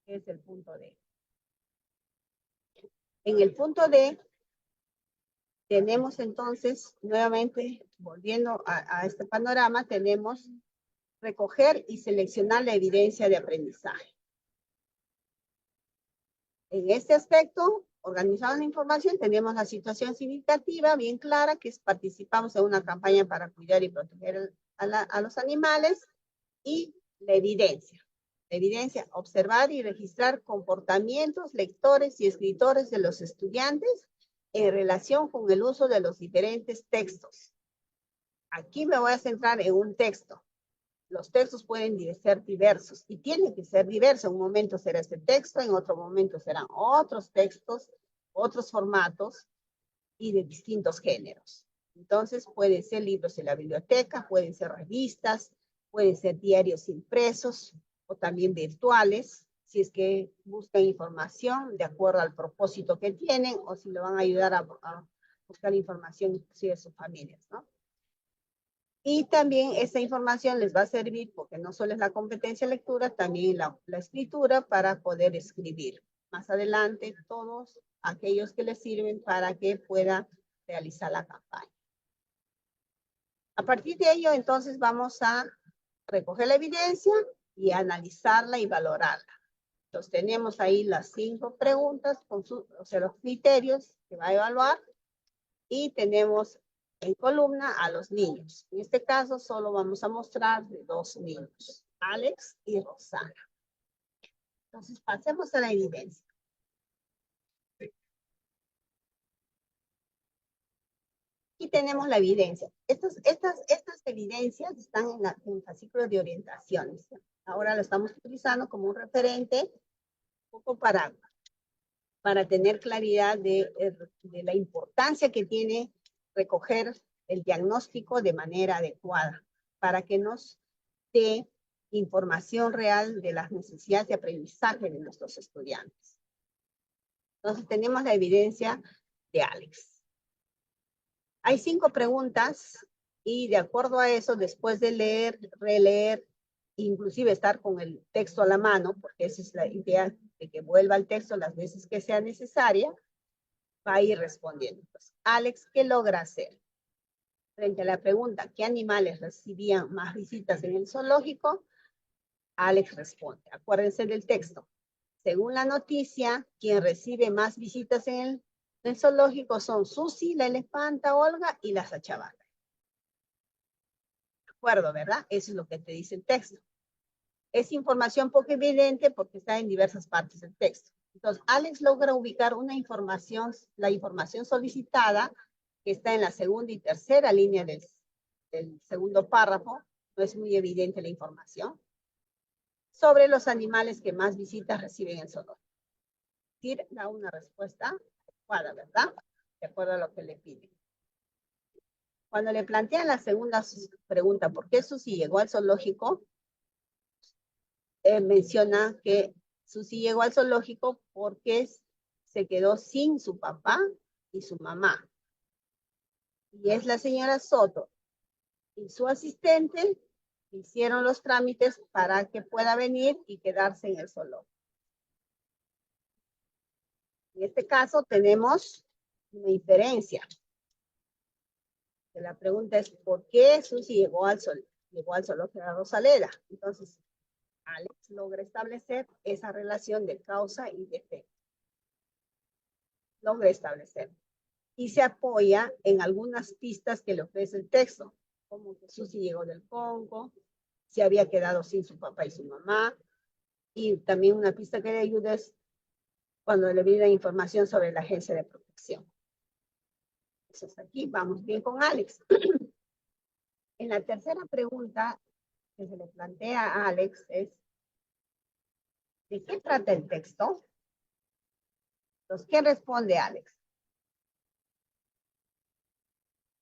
que es el punto D. En el punto D, tenemos entonces, nuevamente, volviendo a este panorama, tenemos recoger y seleccionar la evidencia de aprendizaje. En este aspecto, organizando la información, tenemos la situación significativa bien clara, que es participamos en una campaña para cuidar y proteger a los animales, y la evidencia. La evidencia, observar y registrar comportamientos, lectores y escritores de los estudiantes en relación con el uso de los diferentes textos. Aquí me voy a centrar en un texto. Los textos pueden ser diversos y tienen que ser diversos. En un momento será este texto, en otro momento serán otros textos, otros formatos y de distintos géneros. Entonces pueden ser libros en la biblioteca, pueden ser revistas, pueden ser diarios impresos o también virtuales, si es que buscan información de acuerdo al propósito que tienen o si le van a ayudar a buscar información inclusive de sus familias, ¿no? Y también esa información les va a servir, porque no solo es la competencia de lectura, también la escritura para poder escribir. Más adelante, todos aquellos que les sirven para que pueda realizar la campaña. A partir de ello, entonces, vamos a recoger la evidencia y analizarla y valorarla. Entonces, tenemos ahí las 5 preguntas, con o sea, los criterios que va a evaluar, y tenemos en columna a los niños. En este caso, solo vamos a mostrar de 2 niños, Alex y Rosana. Entonces, pasemos a la evidencia. Aquí tenemos la evidencia. Estas evidencias están en el fascículo de orientaciones. Ahora lo estamos utilizando como un referente, un poco para tener claridad de la importancia que tiene recoger el diagnóstico de manera adecuada, para que nos dé información real de las necesidades de aprendizaje de nuestros estudiantes. Entonces tenemos la evidencia de Alex. Hay 5 preguntas y de acuerdo a eso, después de leer, releer, inclusive estar con el texto a la mano, porque esa es la idea de que vuelva al texto las veces que sea necesaria, va a ir respondiendo. Pues, Alex, ¿qué logra hacer? Frente a la pregunta, ¿qué animales recibían más visitas en el zoológico? Alex responde. Acuérdense del texto. Según la noticia, quien recibe más visitas en el zoológico son Susi, la elefanta, Olga y la Sachabaka. De acuerdo, ¿verdad? Eso es lo que te dice el texto. Es información poco evidente porque está en diversas partes del texto. Entonces, Alex logra ubicar la información solicitada, que está en la segunda y tercera línea del segundo párrafo. No es muy evidente la información sobre los animales que más visitas reciben en zoológico. Da una respuesta adecuada, ¿verdad? De acuerdo a lo que le piden. Cuando le plantean la segunda pregunta, ¿por qué Susi llegó al zoológico? Menciona que Susi llegó al zoológico porque se quedó sin su papá y su mamá. Y es la señora Soto y su asistente hicieron los trámites para que pueda venir y quedarse en el zoológico. En este caso tenemos una inferencia. La pregunta es, ¿por qué Susi llegó al zoológico de Rosaleda? Entonces, Alex logra establecer esa relación de causa y de efecto. Logra establecer. Y se apoya en algunas pistas que le ofrece el texto, como que Susi llegó del Congo, se había quedado sin su papá y su mamá, y también una pista que le ayuda es cuando le brinda información sobre la agencia de protección. Entonces aquí vamos bien con Alex. En la tercera pregunta que se le plantea a Alex es, ¿de qué trata el texto? Entonces, ¿qué responde Alex?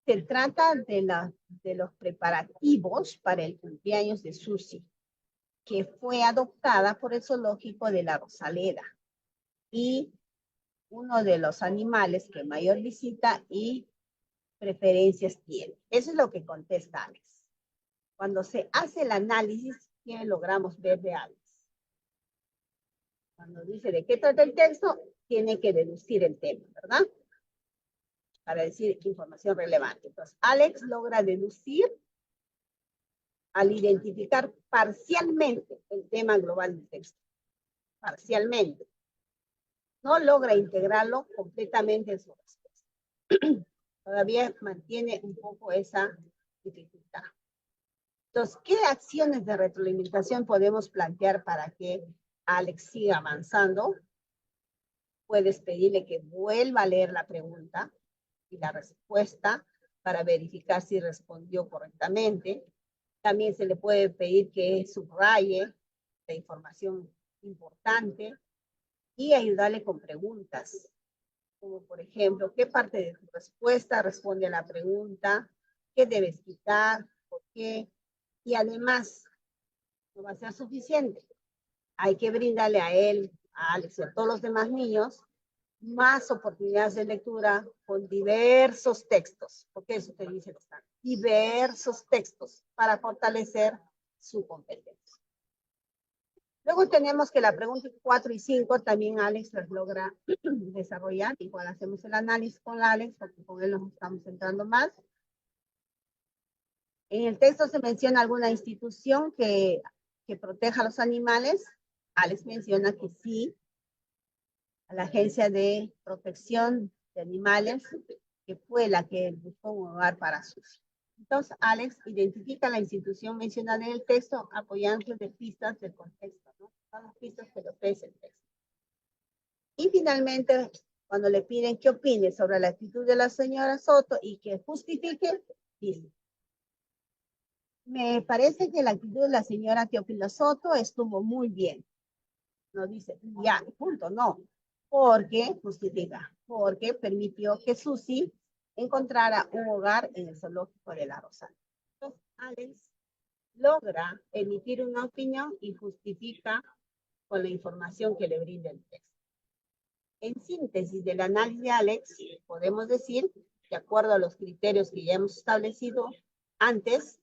Se trata de los preparativos para el cumpleaños de Susi, que fue adoptada por el zoológico de la Rosaleda. Y uno de los animales que mayor visita y preferencias tiene. Eso es lo que contesta Alex. Cuando se hace el análisis, ¿qué logramos ver de Alex? Cuando dice de qué trata el texto, tiene que deducir el tema, ¿verdad? Para decir información relevante. Entonces, Alex logra deducir al identificar parcialmente el tema global del texto. Parcialmente. No logra integrarlo completamente en su respuesta. Todavía mantiene un poco esa dificultad. Entonces, ¿qué acciones de retroalimentación podemos plantear para que Alex siga avanzando? Puedes pedirle que vuelva a leer la pregunta y la respuesta para verificar si respondió correctamente. También se le puede pedir que subraye la información importante y ayudarle con preguntas, como por ejemplo, ¿qué parte de tu respuesta responde a la pregunta? ¿Qué debes quitar? ¿Por qué? Y además, no va a ser suficiente. Hay que brindarle a él, a Alex y a todos los demás niños más oportunidades de lectura con diversos textos, porque eso te dice el estándar, diversos textos para fortalecer su competencia. Luego tenemos que la pregunta 4 y 5 también Alex las logra desarrollar, igual hacemos el análisis con Alex, porque con él nos estamos centrando más. En el texto se menciona alguna institución que proteja a los animales. Alex menciona que sí, a la Agencia de Protección de Animales, que fue la que buscó un hogar para sus. Entonces, Alex identifica la institución mencionada en el texto apoyándose de pistas del contexto, ¿no? Todas las pistas que le ofrece el texto. Y finalmente, cuando le piden qué opine sobre la actitud de la señora Soto y que justifique, dice: me parece que la actitud de la señora Teófila Soto estuvo muy bien. No dice, ya, punto, no. Porque, justifica, porque permitió que Susi encontrara un hogar en el zoológico de la Rosaleda. Entonces, Alex logra emitir una opinión y justifica con la información que le brinda el texto. En síntesis del análisis de Alex, podemos decir, de acuerdo a los criterios que ya hemos establecido antes,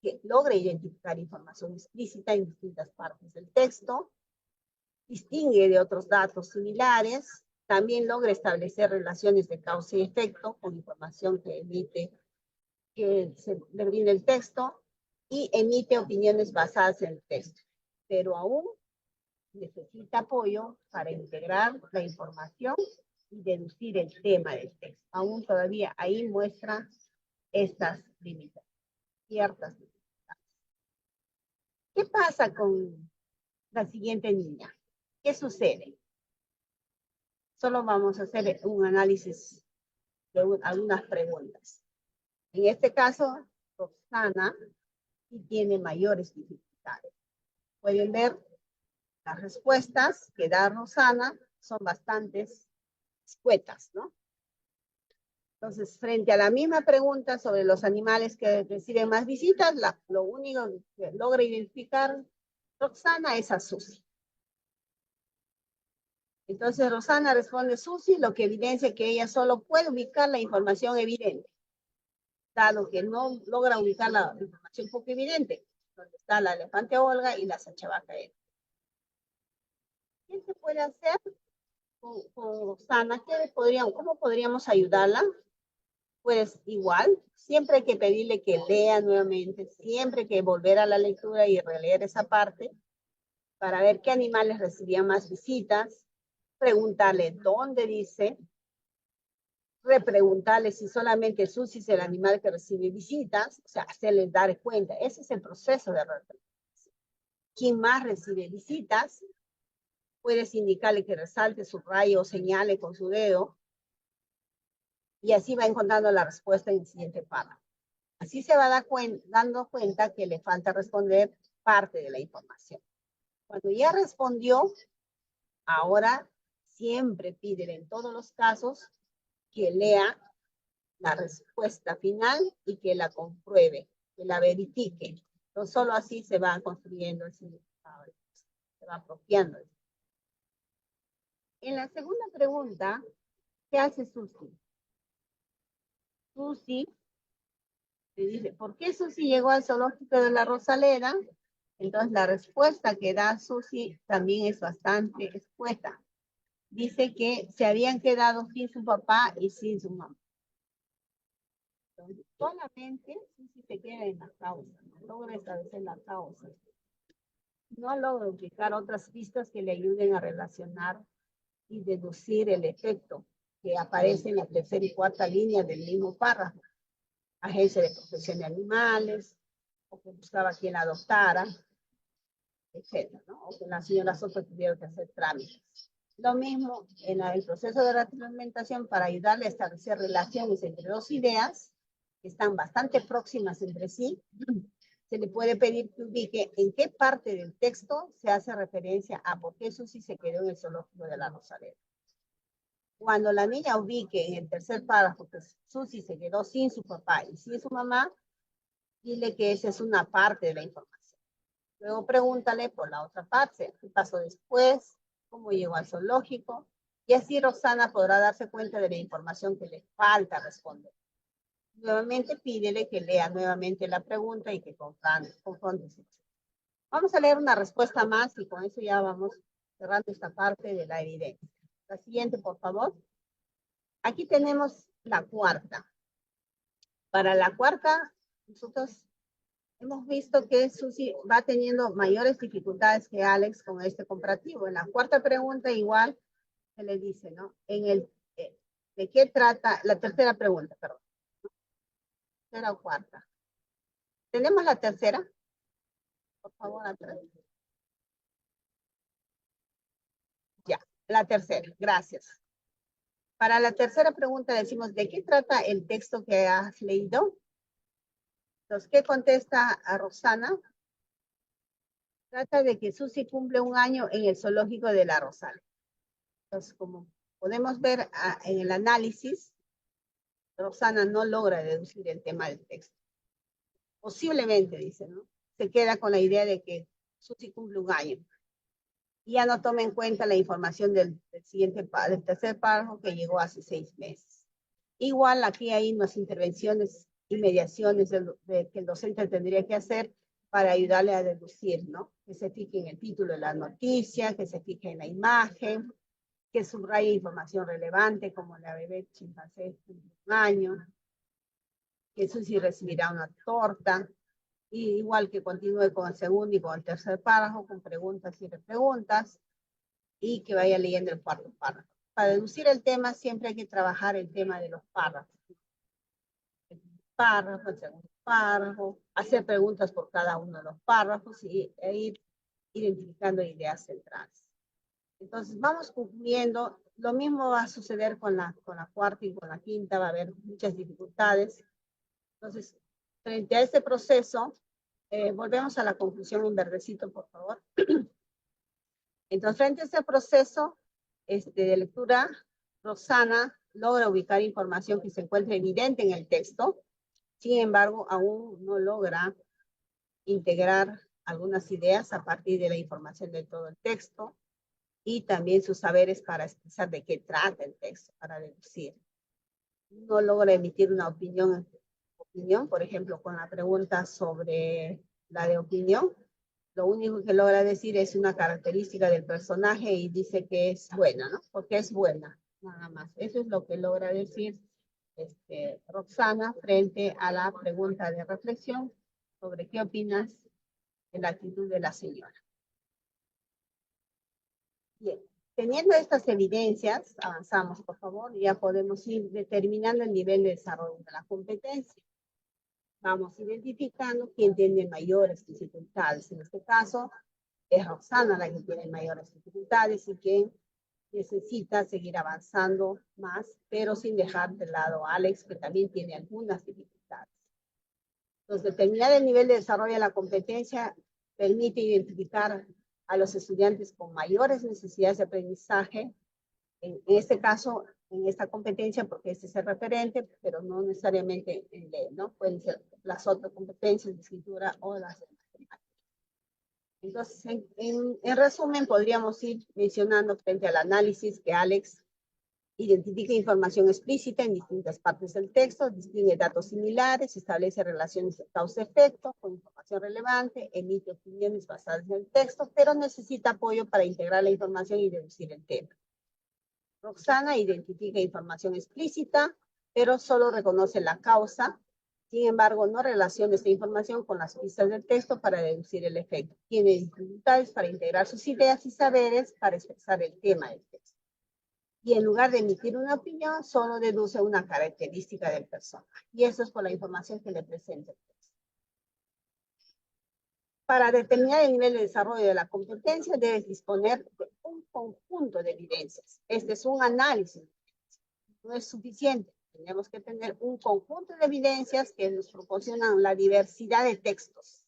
que logra identificar información explícita en distintas partes del texto, distingue de otros datos similares, también logra establecer relaciones de causa y efecto con información que emite, que se le brinda el texto, y emite opiniones basadas en el texto, pero aún necesita apoyo para integrar la información y deducir el tema del texto. Aún todavía ahí muestra estas limitaciones, ciertas limitaciones. ¿Qué pasa con la siguiente niña? ¿Qué sucede? Solo vamos a hacer un análisis de algunas preguntas. En este caso, Roxana sí tiene mayores dificultades. Pueden ver las respuestas que da Roxana, son bastantes escuetas, ¿no? Entonces, frente a la misma pregunta sobre los animales que reciben más visitas, lo único que logra identificar Roxana es a Susi. Entonces, Rosana responde Susi, lo que evidencia que ella solo puede ubicar la información evidente, dado que no logra ubicar la información poco evidente, donde está la elefante Olga y la sachabaca. ¿Qué se puede hacer con Rosana? ¿Cómo podríamos ayudarla? Pues igual, siempre hay que pedirle que lea nuevamente, siempre hay que volver a la lectura y releer esa parte para ver qué animales recibían más visitas, preguntarle dónde dice, repreguntarle si solamente Susi es el animal que recibe visitas, o sea, hacerles dar cuenta. Ese es el proceso de representación. ¿Quién más recibe visitas? Puedes indicarle que resalte, subraye o señale con su dedo, y así va encontrando la respuesta en el siguiente párrafo. Así se va dando cuenta que le falta responder parte de la información. Cuando ya respondió, ahora siempre pídele en todos los casos que lea la respuesta final y que la compruebe, que la verifique. Entonces, solo así se va construyendo el significado, se va apropiando. En la segunda pregunta, ¿qué hace Susi? Susi le dice, ¿por qué Susi llegó al zoológico de la Rosaleda? Entonces la respuesta que da Susi también es bastante escueta. Dice que se habían quedado sin su papá y sin su mamá. Entonces, solamente Susi se queda en la causa, no logra establecer la causa. No logra ubicar otras pistas que le ayuden a relacionar y deducir el efecto que aparece en la tercera y cuarta línea del mismo párrafo. Agencia de protección de animales, o que buscaba quien la adoptara, etcétera, ¿no? O que la señora Soto tuviera que hacer trámites. Lo mismo en el proceso de retroalimentación para ayudarle a establecer relaciones entre dos ideas que están bastante próximas entre sí. Se le puede pedir que ubique en qué parte del texto se hace referencia a por qué Susi se quedó en el zoológico de la Rosaleda. Cuando la niña ubique en el tercer párrafo que Susi se quedó sin su papá y sin su mamá, dile que esa es una parte de la información. Luego pregúntale por la otra parte, qué pasó después, cómo llegó al zoológico, y así Roxana podrá darse cuenta de la información que le falta responder. Nuevamente pídele que lea nuevamente la pregunta y que confronte. Vamos a leer una respuesta más y con eso ya vamos cerrando esta parte de la evidencia. La siguiente, por favor. Aquí tenemos la cuarta. Para la cuarta, nosotros hemos visto que Susi va teniendo mayores dificultades que Alex con este comparativo. En la cuarta pregunta igual se le dice, ¿no? ¿De qué trata? La tercera pregunta, perdón. Tercera o cuarta. ¿Tenemos la tercera? Por favor, atrás. Ya, la tercera, gracias. Para la tercera pregunta decimos, ¿de qué trata el texto que has leído? Entonces, ¿qué contesta a Roxana? Trata de que Susi cumple un año en el zoológico de la Rosaleda. Entonces, como podemos ver en el análisis, Roxana no logra deducir el tema del texto. Posiblemente, dice, ¿no? Se queda con la idea de que Susi cumple un año. Y ya no toma en cuenta la información del tercer párrafo que llegó hace 6 meses. Igual aquí hay unas intervenciones y mediaciones que el docente tendría que hacer para ayudarle a deducir, ¿no? Que se fije en el título de la noticia, que se fije en la imagen, que subraye información relevante como la bebé chimpancé de un año, que Susi recibirá una torta, y igual que continúe con el segundo y con el tercer párrafo, con preguntas y repreguntas, y que vaya leyendo el cuarto párrafo. Para deducir el tema siempre hay que trabajar el tema de los párrafos. El párrafo, el segundo párrafo, hacer preguntas por cada uno de los párrafos y ir identificando ideas centrales. Entonces vamos concluyendo. Lo mismo va a suceder con la cuarta y con la quinta, va a haber muchas dificultades. Entonces, frente a este proceso, volvemos a la conclusión en verdecito, por favor. Entonces, frente a este proceso de lectura, Roxana logra ubicar información que se encuentra evidente en el texto, sin embargo, aún no logra integrar algunas ideas a partir de la información de todo el texto y también sus saberes para expresar de qué trata el texto, para deducir. No logra emitir una opinión, por ejemplo, con la pregunta sobre la de opinión. Lo único que logra decir es una característica del personaje y dice que es buena, ¿no? Porque es buena, nada más. Eso es lo que logra decir Roxana frente a la pregunta de reflexión sobre qué opinas de la actitud de la señora. Bien, teniendo estas evidencias, avanzamos, por favor, y ya podemos ir determinando el nivel de desarrollo de la competencia. Vamos identificando quién tiene mayores dificultades. En este caso, es Roxana la que tiene mayores dificultades y que necesita seguir avanzando más, pero sin dejar de lado a Alex, que también tiene algunas dificultades. Entonces, determinar el nivel de desarrollo de la competencia permite identificar a los estudiantes con mayores necesidades de aprendizaje En este caso, en esta competencia, porque este es el referente, pero no necesariamente en ley, ¿no? Pueden ser las otras competencias de escritura o las de matemáticas. Entonces, en resumen, podríamos ir mencionando frente al análisis que Alex identifica información explícita en distintas partes del texto, distingue datos similares, establece relaciones de causa-efecto con información relevante, emite opiniones basadas en el texto, pero necesita apoyo para integrar la información y deducir el tema. Roxana identifica información explícita, pero solo reconoce la causa. Sin embargo, no relaciona esta información con las pistas del texto para deducir el efecto. Tiene dificultades para integrar sus ideas y saberes para expresar el tema del texto. Y en lugar de emitir una opinión, solo deduce una característica del personaje. Y eso es por la información que le presenta el texto. Para determinar el nivel de desarrollo de la competencia, debes disponer de un conjunto de evidencias. Este es un análisis. No es suficiente. Tenemos que tener un conjunto de evidencias que nos proporcionan la diversidad de textos.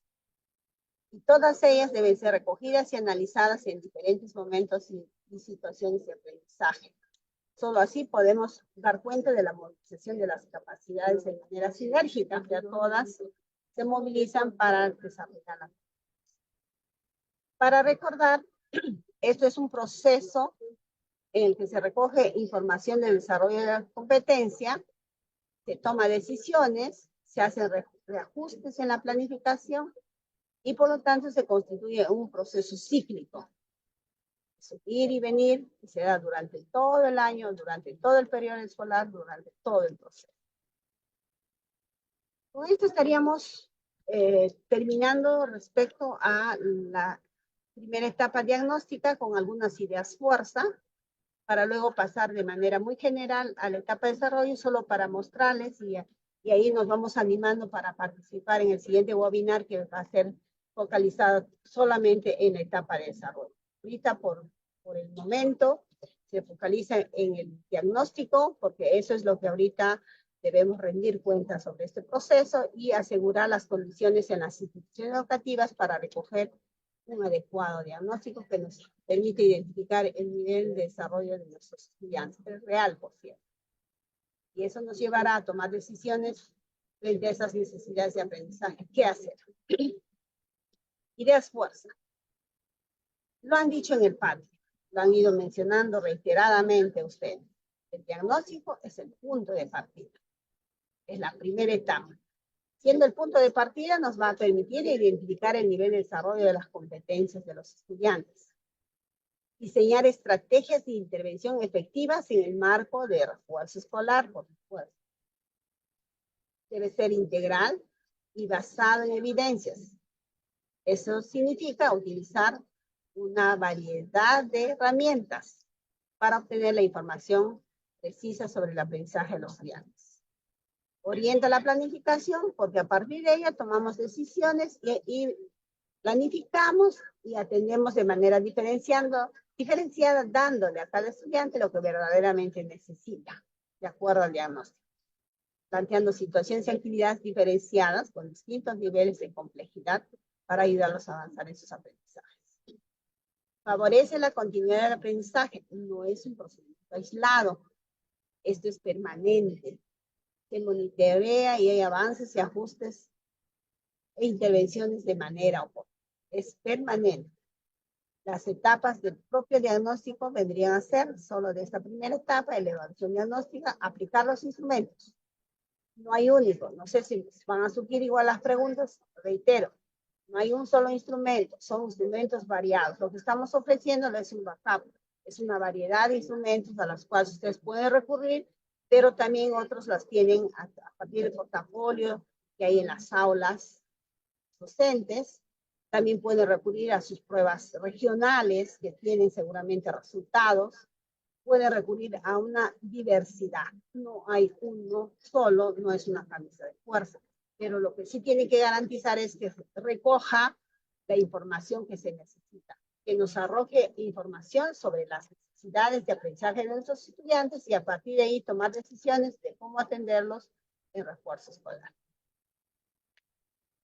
Y todas ellas deben ser recogidas y analizadas en diferentes momentos y situaciones de aprendizaje. Solo así podemos dar cuenta de la movilización de las capacidades de manera sinérgica, que todas se movilizan para desarrollar la. Para recordar, esto es un proceso en el que se recoge información del desarrollo de la competencia, se toma decisiones, se hacen reajustes en la planificación y por lo tanto se constituye un proceso cíclico. Ir y venir, y se da durante todo el año, durante todo el periodo escolar, durante todo el proceso. Con esto estaríamos terminando respecto a la primera etapa diagnóstica con algunas ideas fuerza, para luego pasar de manera muy general a la etapa de desarrollo, solo para mostrarles y ahí nos vamos animando para participar en el siguiente webinar que va a ser focalizado solamente en la etapa de desarrollo. Ahorita por el momento se focaliza en el diagnóstico, porque eso es lo que ahorita debemos rendir cuentas sobre este proceso y asegurar las condiciones en las instituciones educativas para recoger un adecuado diagnóstico que nos permite identificar el nivel de desarrollo de nuestros estudiantes. Es real, por cierto. Y eso nos llevará a tomar decisiones frente a esas necesidades de aprendizaje. ¿Qué hacer? Ideas fuerza. Lo han dicho en el patio, lo han ido mencionando reiteradamente ustedes. El diagnóstico es el punto de partida. Es la primera etapa. Siendo el punto de partida, nos va a permitir identificar el nivel de desarrollo de las competencias de los estudiantes. Diseñar estrategias de intervención efectivas en el marco de refuerzo escolar, por supuesto. Debe ser integral y basado en evidencias. Eso significa utilizar una variedad de herramientas para obtener la información precisa sobre el aprendizaje de los estudiantes. Orienta la planificación porque a partir de ella tomamos decisiones y planificamos y atendemos de manera diferenciada, dándole a cada estudiante lo que verdaderamente necesita, de acuerdo al diagnóstico. Planteando situaciones y actividades diferenciadas con distintos niveles de complejidad para ayudarlos a avanzar en sus aprendizajes. Favorece la continuidad del aprendizaje. No es un procedimiento aislado. Esto es permanente. Se monitorea y hay avances y ajustes e intervenciones de manera oportuna. Es permanente. Las etapas del propio diagnóstico vendrían a ser solo de esta primera etapa, de la evaluación diagnóstica, aplicar los instrumentos. No hay único. No sé si van a surgir igual las preguntas. Reitero, no hay un solo instrumento, son instrumentos variados. Lo que estamos ofreciendo es un backup, es una variedad de instrumentos a los cuales ustedes pueden recurrir, pero también otros las tienen a partir del portafolio que hay en las aulas docentes. También pueden recurrir a sus pruebas regionales que tienen seguramente resultados. Pueden recurrir a una diversidad. No hay uno solo, no es una camisa de fuerza. Pero lo que sí tiene que garantizar es que recoja la información que se necesita, que nos arroje información sobre las necesidades de aprendizaje de nuestros estudiantes y a partir de ahí tomar decisiones de cómo atenderlos en refuerzo escolar.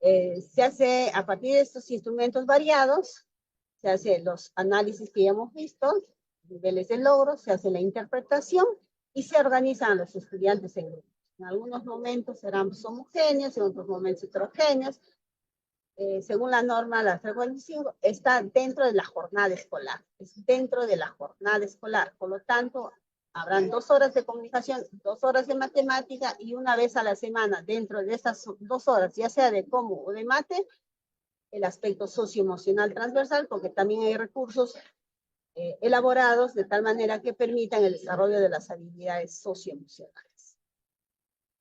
Se hace a partir de estos instrumentos variados, se hacen los análisis que ya hemos visto, niveles de logro, se hace la interpretación y se organizan los estudiantes en grupos. En algunos momentos serán homogéneos, en otros momentos heterogéneos. Según la norma, la 345, está dentro de la jornada escolar. Es dentro de la jornada escolar. Por lo tanto, habrán 2 horas de comunicación, 2 horas de matemática y una vez a la semana, dentro de estas 2 horas, ya sea de común o de mate, el aspecto socioemocional transversal, porque también hay recursos elaborados de tal manera que permitan el desarrollo de las habilidades socioemocionales.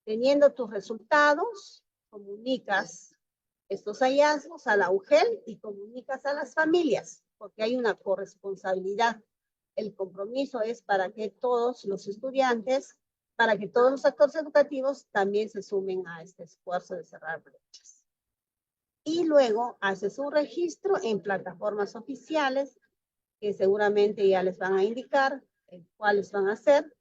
Teniendo tus resultados, comunicas estos hallazgos a la UGEL y comunicas a las familias, porque hay una corresponsabilidad. El compromiso es para que todos los estudiantes, para que todos los actores educativos también se sumen a este esfuerzo de cerrar brechas. Y luego haces un registro en plataformas oficiales que seguramente ya les van a indicar cuáles van a ser,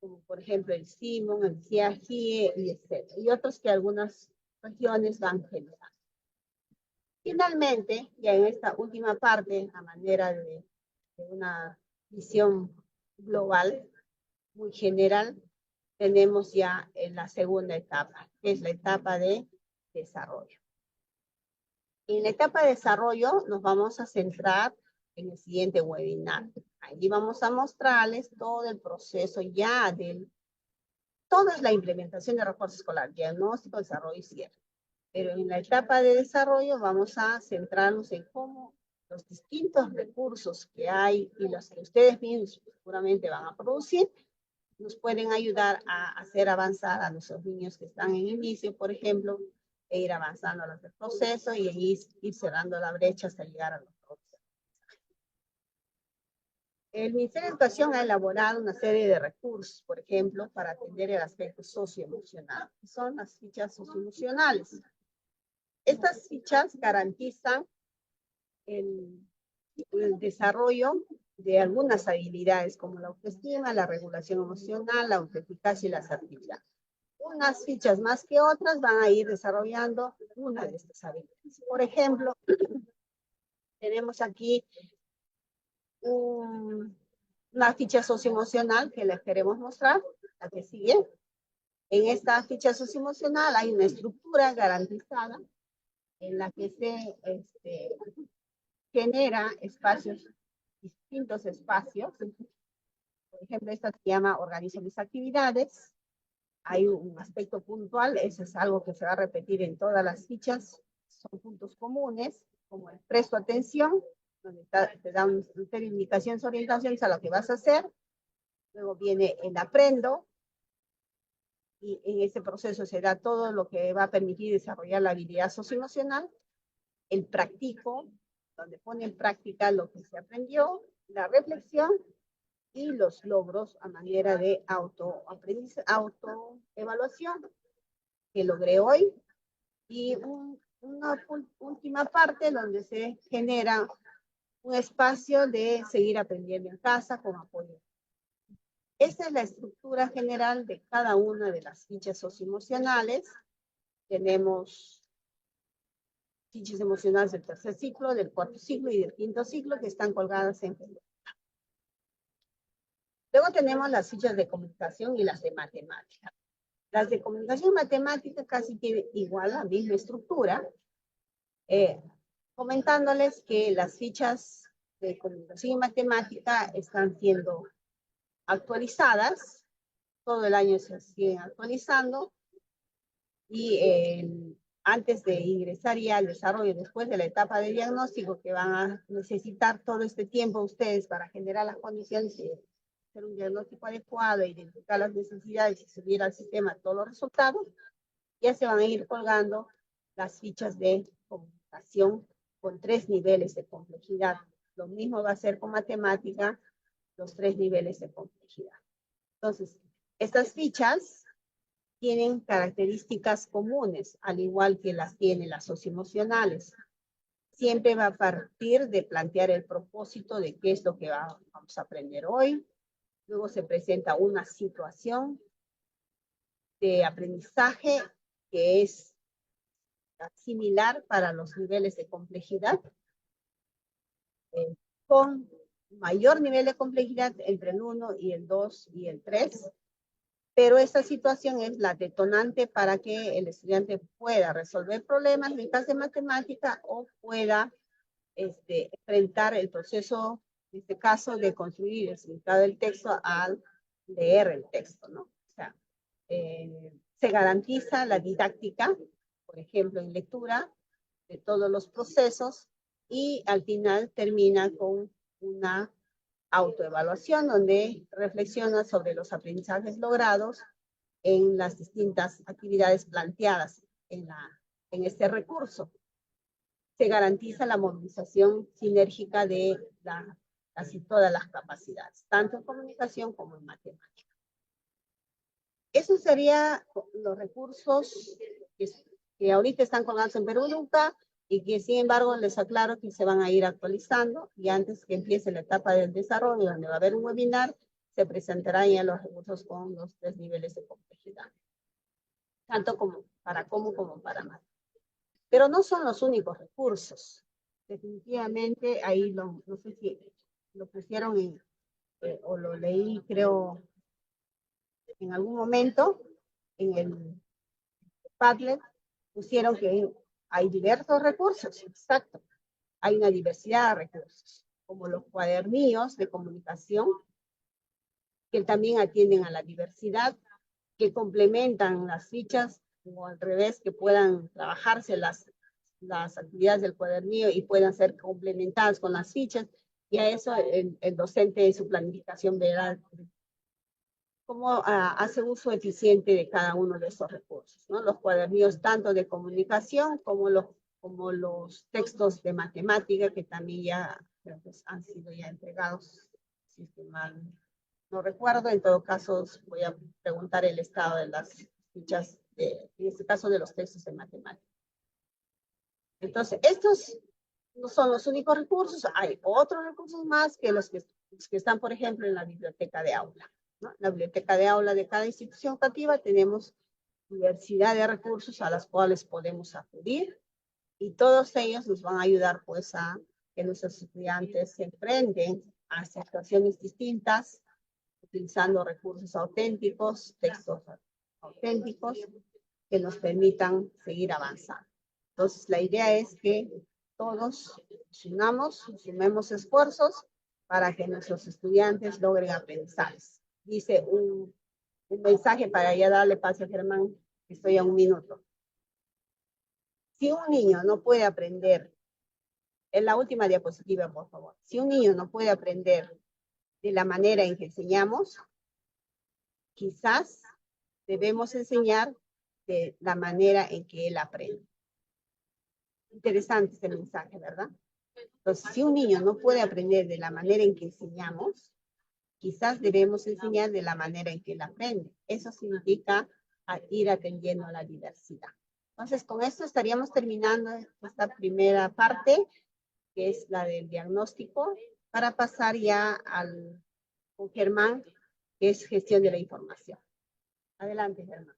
como por ejemplo el CIMON, el CIAGIE y etc. Y otros que algunas regiones van generando. Finalmente, ya en esta última parte, a manera de una visión global, muy general, tenemos ya en la segunda etapa, que es la etapa de desarrollo. En la etapa de desarrollo nos vamos a centrar en el siguiente webinar. Allí vamos a mostrarles todo el proceso ya del... Todo es la implementación de refuerzo escolar, diagnóstico, desarrollo y cierre. Pero en la etapa de desarrollo vamos a centrarnos en cómo los distintos recursos que hay y los que ustedes mismos seguramente van a producir, nos pueden ayudar a hacer avanzar a nuestros niños que están en inicio, por ejemplo, e ir avanzando a los del proceso y ir cerrando la brecha hasta llegar a los otros. El Ministerio de Educación ha elaborado una serie de recursos, por ejemplo, para atender el aspecto socioemocional, que son las fichas socioemocionales. Estas fichas garantizan el desarrollo de algunas habilidades como la autoestima, la regulación emocional, la autoeficacia y la asertividad. Unas fichas más que otras van a ir desarrollando una de estas habilidades. Por ejemplo, tenemos aquí una ficha socioemocional que les queremos mostrar, la que sigue. En esta ficha socioemocional hay una estructura garantizada en la que se genera espacios, distintos espacios. Por ejemplo, esta se llama organizo mis actividades. Hay un aspecto puntual, eso es algo que se va a repetir en todas las fichas. Son puntos comunes, como el presto atención, donde te da una serie de indicaciones, orientaciones a lo que vas a hacer. Luego viene el aprendo, y en ese proceso se da todo lo que va a permitir desarrollar la habilidad socioemocional. El practico, donde pone en práctica lo que se aprendió, la reflexión y los logros a manera de autoevaluación que logré hoy. Y una última parte donde se genera un espacio de seguir aprendiendo en casa con apoyo. Esta es la estructura general de cada una de las fichas socioemocionales. Tenemos fichas emocionales del tercer ciclo, del cuarto ciclo y del quinto ciclo que están colgadas en pelota. Luego tenemos las fichas de comunicación y las de matemática. Las de comunicación y matemática casi tienen igual la misma estructura, comentándoles que las fichas de comunicación y matemática están siendo actualizadas, todo el año se siguen actualizando, y antes de ingresar ya al desarrollo, después de la etapa de diagnóstico, que van a necesitar todo este tiempo ustedes para generar las condiciones de hacer un diagnóstico adecuado, identificar las necesidades y subir al sistema todos los resultados, ya se van a ir colgando las fichas de comunicación con 3 niveles de complejidad. Lo mismo va a ser con matemática, los 3 niveles de complejidad. Entonces, estas fichas tienen características comunes, al igual que las tienen las socioemocionales. Siempre va a partir de plantear el propósito de qué es lo que vamos a aprender hoy. Luego se presenta una situación de aprendizaje que es similar para los niveles de complejidad, con mayor nivel de complejidad entre el 1 y el 2 y el 3, pero esta situación es la detonante para que el estudiante pueda resolver problemas en clase de matemática o pueda enfrentar el proceso, en este caso, de construir el significado del texto al leer el texto, ¿no? O sea, se garantiza la didáctica, por ejemplo, en lectura, de todos los procesos, y al final termina con una autoevaluación donde reflexiona sobre los aprendizajes logrados en las distintas actividades planteadas en este recurso. Se garantiza la movilización sinérgica de casi todas las capacidades, tanto en comunicación como en matemática. Esos serían los recursos que ahorita están colgados en Perú Educa y que sin embargo les aclaro que se van a ir actualizando, y antes que empiece la etapa del desarrollo, donde va a haber un webinar, se presentarán ya los recursos con los 3 niveles de complejidad, tanto como para más. Pero no son los únicos recursos. Definitivamente ahí no sé si lo pusieron o lo leí, creo, en algún momento en el Padlet, pusieron que hay diversos recursos, exacto. Hay una diversidad de recursos, como los cuadernillos de comunicación, que también atienden a la diversidad, que complementan las fichas, o al revés, que puedan trabajarse las actividades del cuadernillo y puedan ser complementadas con las fichas, y a eso el docente en su planificación verá cómo hace uso eficiente de cada uno de esos recursos, ¿no? Los cuadernillos tanto de comunicación como los textos de matemática, que también ya han sido ya entregados, si es que mal no recuerdo. En todo caso, voy a preguntar el estado de las fichas, en este caso de los textos de matemática. Entonces, estos no son los únicos recursos, hay otros recursos más que los que están, por ejemplo, en la biblioteca de aula, ¿no? La biblioteca de aula de cada institución educativa tenemos diversidad de recursos a las cuales podemos acudir, y todos ellos nos van a ayudar pues a que nuestros estudiantes se enfrenten a situaciones distintas, utilizando recursos auténticos, textos auténticos, que nos permitan seguir avanzando. Entonces, la idea es que todos sumemos esfuerzos para que nuestros estudiantes logren aprendizajes. Dice un mensaje para ya darle paso a Germán, que estoy a 1 minuto. Si un niño no puede aprender, en la última diapositiva, por favor, si un niño no puede aprender de la manera en que enseñamos, quizás debemos enseñar de la manera en que él aprende. Interesante este mensaje, ¿verdad? Entonces, si un niño no puede aprender de la manera en que enseñamos, quizás debemos enseñar de la manera en que él aprende. Eso significa ir atendiendo a la diversidad. Entonces, con esto estaríamos terminando esta primera parte, que es la del diagnóstico, para pasar ya con Germán, que es gestión de la información. Adelante, Germán.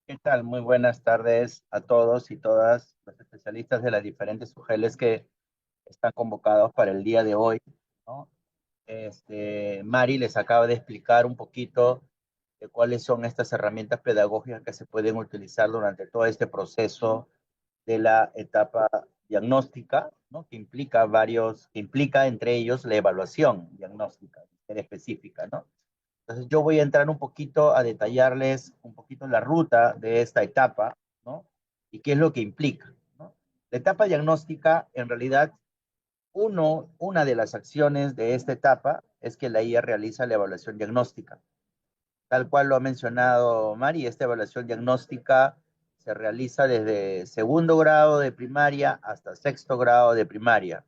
¿Qué tal? Muy buenas tardes a todos y todas los especialistas de las diferentes UGELs que están convocados para el día de hoy, ¿no? Mari les acaba de explicar un poquito de cuáles son estas herramientas pedagógicas que se pueden utilizar durante todo este proceso de la etapa diagnóstica, ¿no? Que implica entre ellos la evaluación diagnóstica, específica, ¿no? Entonces yo voy a entrar un poquito a detallarles un poquito la ruta de esta etapa, ¿no? Y qué es lo que implica, ¿no? La etapa diagnóstica, en realidad, una de las acciones de esta etapa es que la IA realiza la evaluación diagnóstica. Tal cual lo ha mencionado Mari, esta evaluación diagnóstica se realiza desde 2º grado de primaria hasta 6º grado de primaria.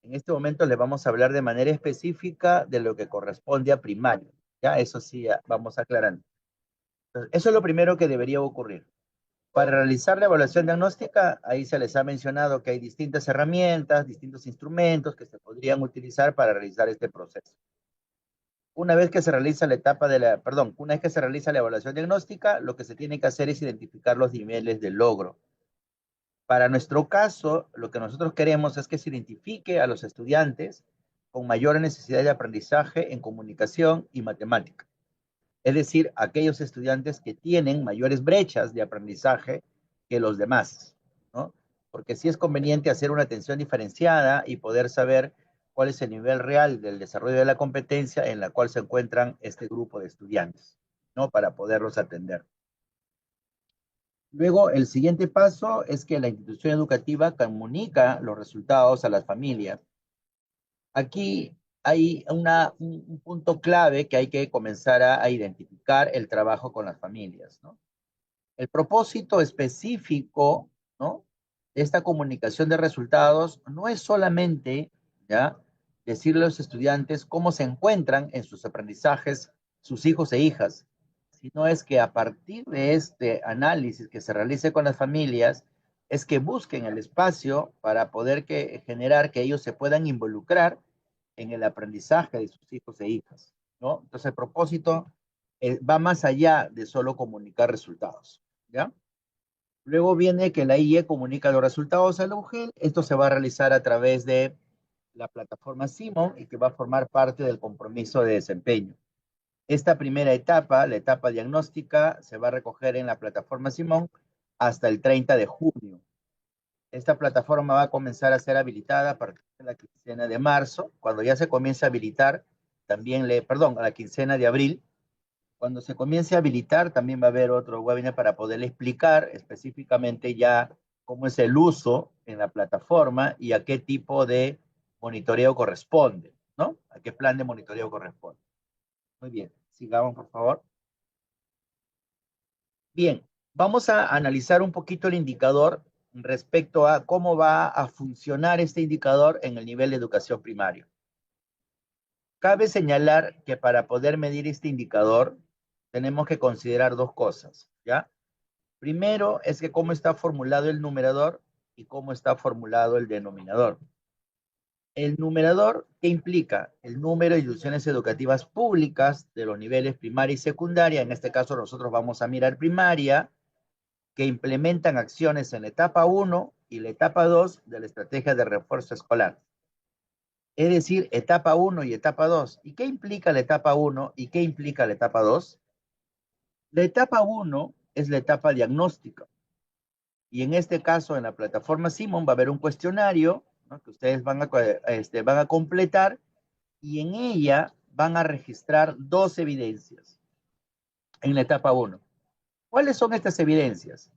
En este momento les vamos a hablar de manera específica de lo que corresponde a primaria. Ya, eso sí, ya vamos aclarando. Entonces, eso es lo primero que debería ocurrir. Para realizar la evaluación diagnóstica, ahí se les ha mencionado que hay distintas herramientas, distintos instrumentos que se podrían utilizar para realizar este proceso. Una vez que se realiza una vez que se realiza la evaluación diagnóstica, lo que se tiene que hacer es identificar los niveles de logro. Para nuestro caso, lo que nosotros queremos es que se identifique a los estudiantes con mayores necesidades de aprendizaje en comunicación y matemática. Es decir, aquellos estudiantes que tienen mayores brechas de aprendizaje que los demás, ¿no? Porque sí es conveniente hacer una atención diferenciada y poder saber cuál es el nivel real del desarrollo de la competencia en la cual se encuentran este grupo de estudiantes, ¿no? Para poderlos atender. Luego, el siguiente paso es que la institución educativa comunica los resultados a las familias. Aquí hay un punto clave que hay que comenzar a identificar el trabajo con las familias, ¿no? El propósito específico, ¿no?, de esta comunicación de resultados no es solamente, ¿ya?, decirle a los estudiantes cómo se encuentran en sus aprendizajes sus hijos e hijas, sino es que a partir de este análisis que se realice con las familias, es que busquen el espacio para poder generar que ellos se puedan involucrar en el aprendizaje de sus hijos e hijas, ¿no? Entonces el propósito va más allá de solo comunicar resultados, ¿ya? Luego viene que la IE comunica los resultados a la UGEL. Esto se va a realizar a través de la plataforma Simon y que va a formar parte del compromiso de desempeño. Esta primera etapa, la etapa diagnóstica, se va a recoger en la plataforma Simon hasta el 30 de junio. Esta plataforma va a comenzar a ser habilitada a partir de la quincena de marzo, cuando ya se comience a habilitar, también a la quincena de abril. Cuando se comience a habilitar, también va a haber otro webinar para poderle explicar específicamente ya cómo es el uso en la plataforma y a qué tipo de monitoreo corresponde, ¿no? A qué plan de monitoreo corresponde. Muy bien, sigamos por favor. Bien, vamos a analizar un poquito el indicador respecto a cómo va a funcionar este indicador en el nivel de educación primaria. Cabe señalar que para poder medir este indicador tenemos que considerar dos cosas, ¿ya? Primero es que cómo está formulado el numerador y cómo está formulado el denominador. El numerador, ¿qué implica? El número de instituciones educativas públicas de los niveles primaria y secundaria, en este caso nosotros vamos a mirar primaria, que implementan acciones en la etapa 1 y la etapa 2 de la estrategia de refuerzo escolar. Es decir, etapa 1 y etapa 2. ¿Y qué implica la etapa 1 y qué implica la etapa 2? La etapa 1 es la etapa diagnóstica. Y en este caso, en la plataforma Simon va a haber un cuestionario, ¿no?, que ustedes van a completar y en ella van a registrar 2 evidencias en la etapa 1. ¿Cuáles son estas evidencias?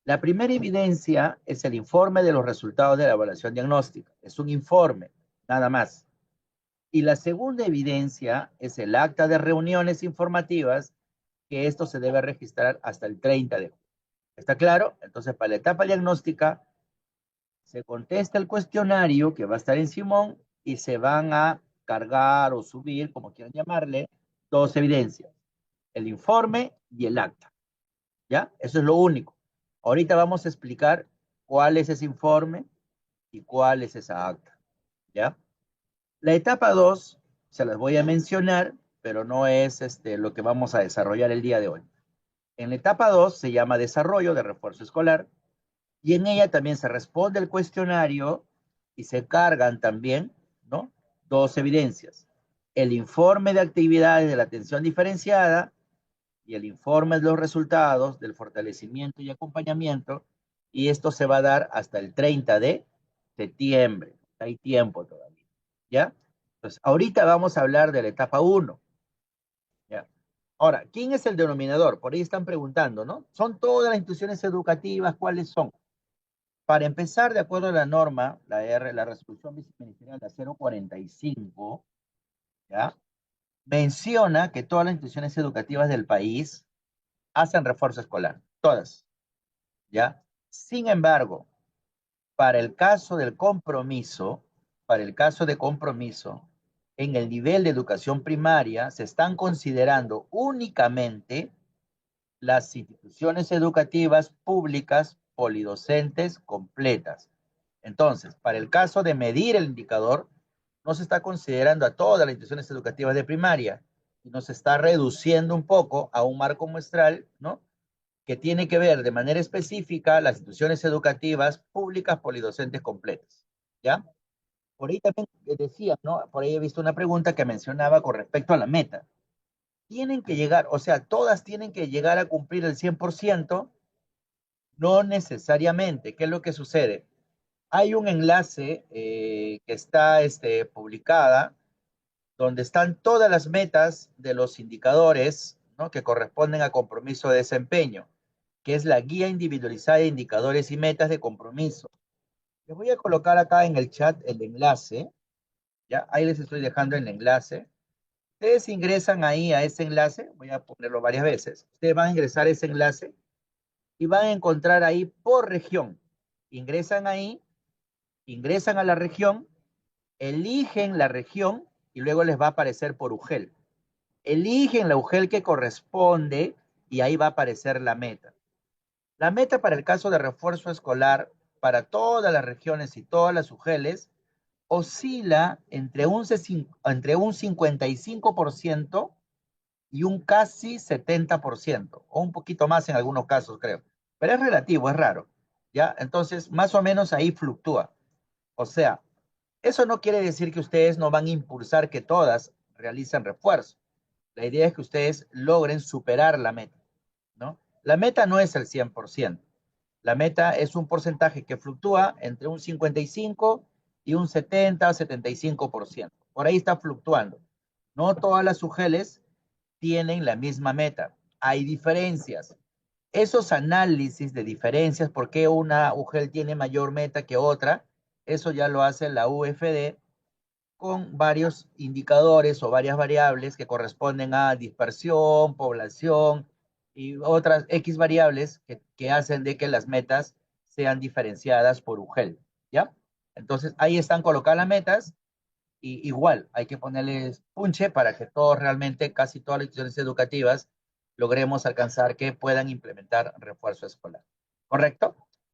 La primera evidencia es el informe de los resultados de la evaluación diagnóstica. Es un informe, nada más. Y la segunda evidencia es el acta de reuniones informativas, que esto se debe registrar hasta el 30 de junio. ¿Está claro? Entonces, para la etapa diagnóstica, se contesta el cuestionario que va a estar en Simón y se van a cargar o subir, como quieran llamarle, 2 evidencias. El informe y el acta. ¿Ya? Eso es lo único. Ahorita vamos a explicar cuál es ese informe y cuál es esa acta. ¿Ya? La etapa 2 se las voy a mencionar, pero no es lo que vamos a desarrollar el día de hoy. En la etapa 2 se llama desarrollo de refuerzo escolar y en ella también se responde el cuestionario y se cargan también, ¿no?, 2 evidencias. El informe de actividades de la atención diferenciada y el informe de los resultados del fortalecimiento y acompañamiento, y esto se va a dar hasta el 30 de septiembre. Hay tiempo todavía, ¿ya? Entonces, ahorita vamos a hablar de la etapa 1. ¿Ya? Ahora, ¿quién es el denominador? Por ahí están preguntando, ¿no? Son todas las instituciones educativas, ¿cuáles son? Para empezar, de acuerdo a la norma, la resolución viceministerial de 045, ¿ya?, menciona que todas las instituciones educativas del país hacen refuerzo escolar, todas, ¿ya? Sin embargo, para el caso del compromiso, en el nivel de educación primaria se están considerando únicamente las instituciones educativas públicas polidocentes completas. Entonces, para el caso de medir el indicador, no se está considerando a todas las instituciones educativas de primaria, sino se está reduciendo un poco a un marco muestral, ¿no?, que tiene que ver de manera específica las instituciones educativas públicas polidocentes completas, ¿ya? Por ahí también decía, ¿no? Por ahí he visto una pregunta que mencionaba con respecto a la meta. Tienen que llegar, o sea, todas tienen que llegar a cumplir el 100%, no necesariamente. ¿Qué es lo que sucede? Hay un enlace que está publicada donde están todas las metas de los indicadores, ¿no? Que corresponden a compromiso de desempeño, que es la guía individualizada de indicadores y metas de compromiso. Les voy a colocar acá en el chat el enlace, ¿ya? Ahí les estoy dejando el enlace. Ustedes ingresan ahí a ese enlace, voy a ponerlo varias veces. Ustedes van a ingresar a ese enlace y van a encontrar ahí por región. Ingresan ahí, ingresan a la región, eligen la región y luego les va a aparecer por UGEL. Eligen la UGEL que corresponde y ahí va a aparecer la meta. La meta para el caso de refuerzo escolar para todas las regiones y todas las UGELs oscila entre un 55% y un casi 70%, o un poquito más en algunos casos, creo. Pero es relativo, es raro. ¿Ya? Entonces, más o menos ahí fluctúa. O sea, eso no quiere decir que ustedes no van a impulsar que todas realicen refuerzo. La idea es que ustedes logren superar la meta, ¿no? La meta no es el 100%. La meta es un porcentaje que fluctúa entre un 55 y un 70 o 75%. Por ahí está fluctuando. No todas las UGELs tienen la misma meta. Hay diferencias. Esos análisis de diferencias, por qué una UGEL tiene mayor meta que otra, eso ya lo hace la UFD con varios indicadores o varias variables que corresponden a dispersión, población y otras X variables que hacen de que las metas sean diferenciadas por UGEL, ¿ya? Entonces, ahí están colocadas las metas y igual hay que ponerles punche para que todos realmente, casi todas las instituciones educativas, logremos alcanzar que puedan implementar refuerzo escolar. ¿Correcto?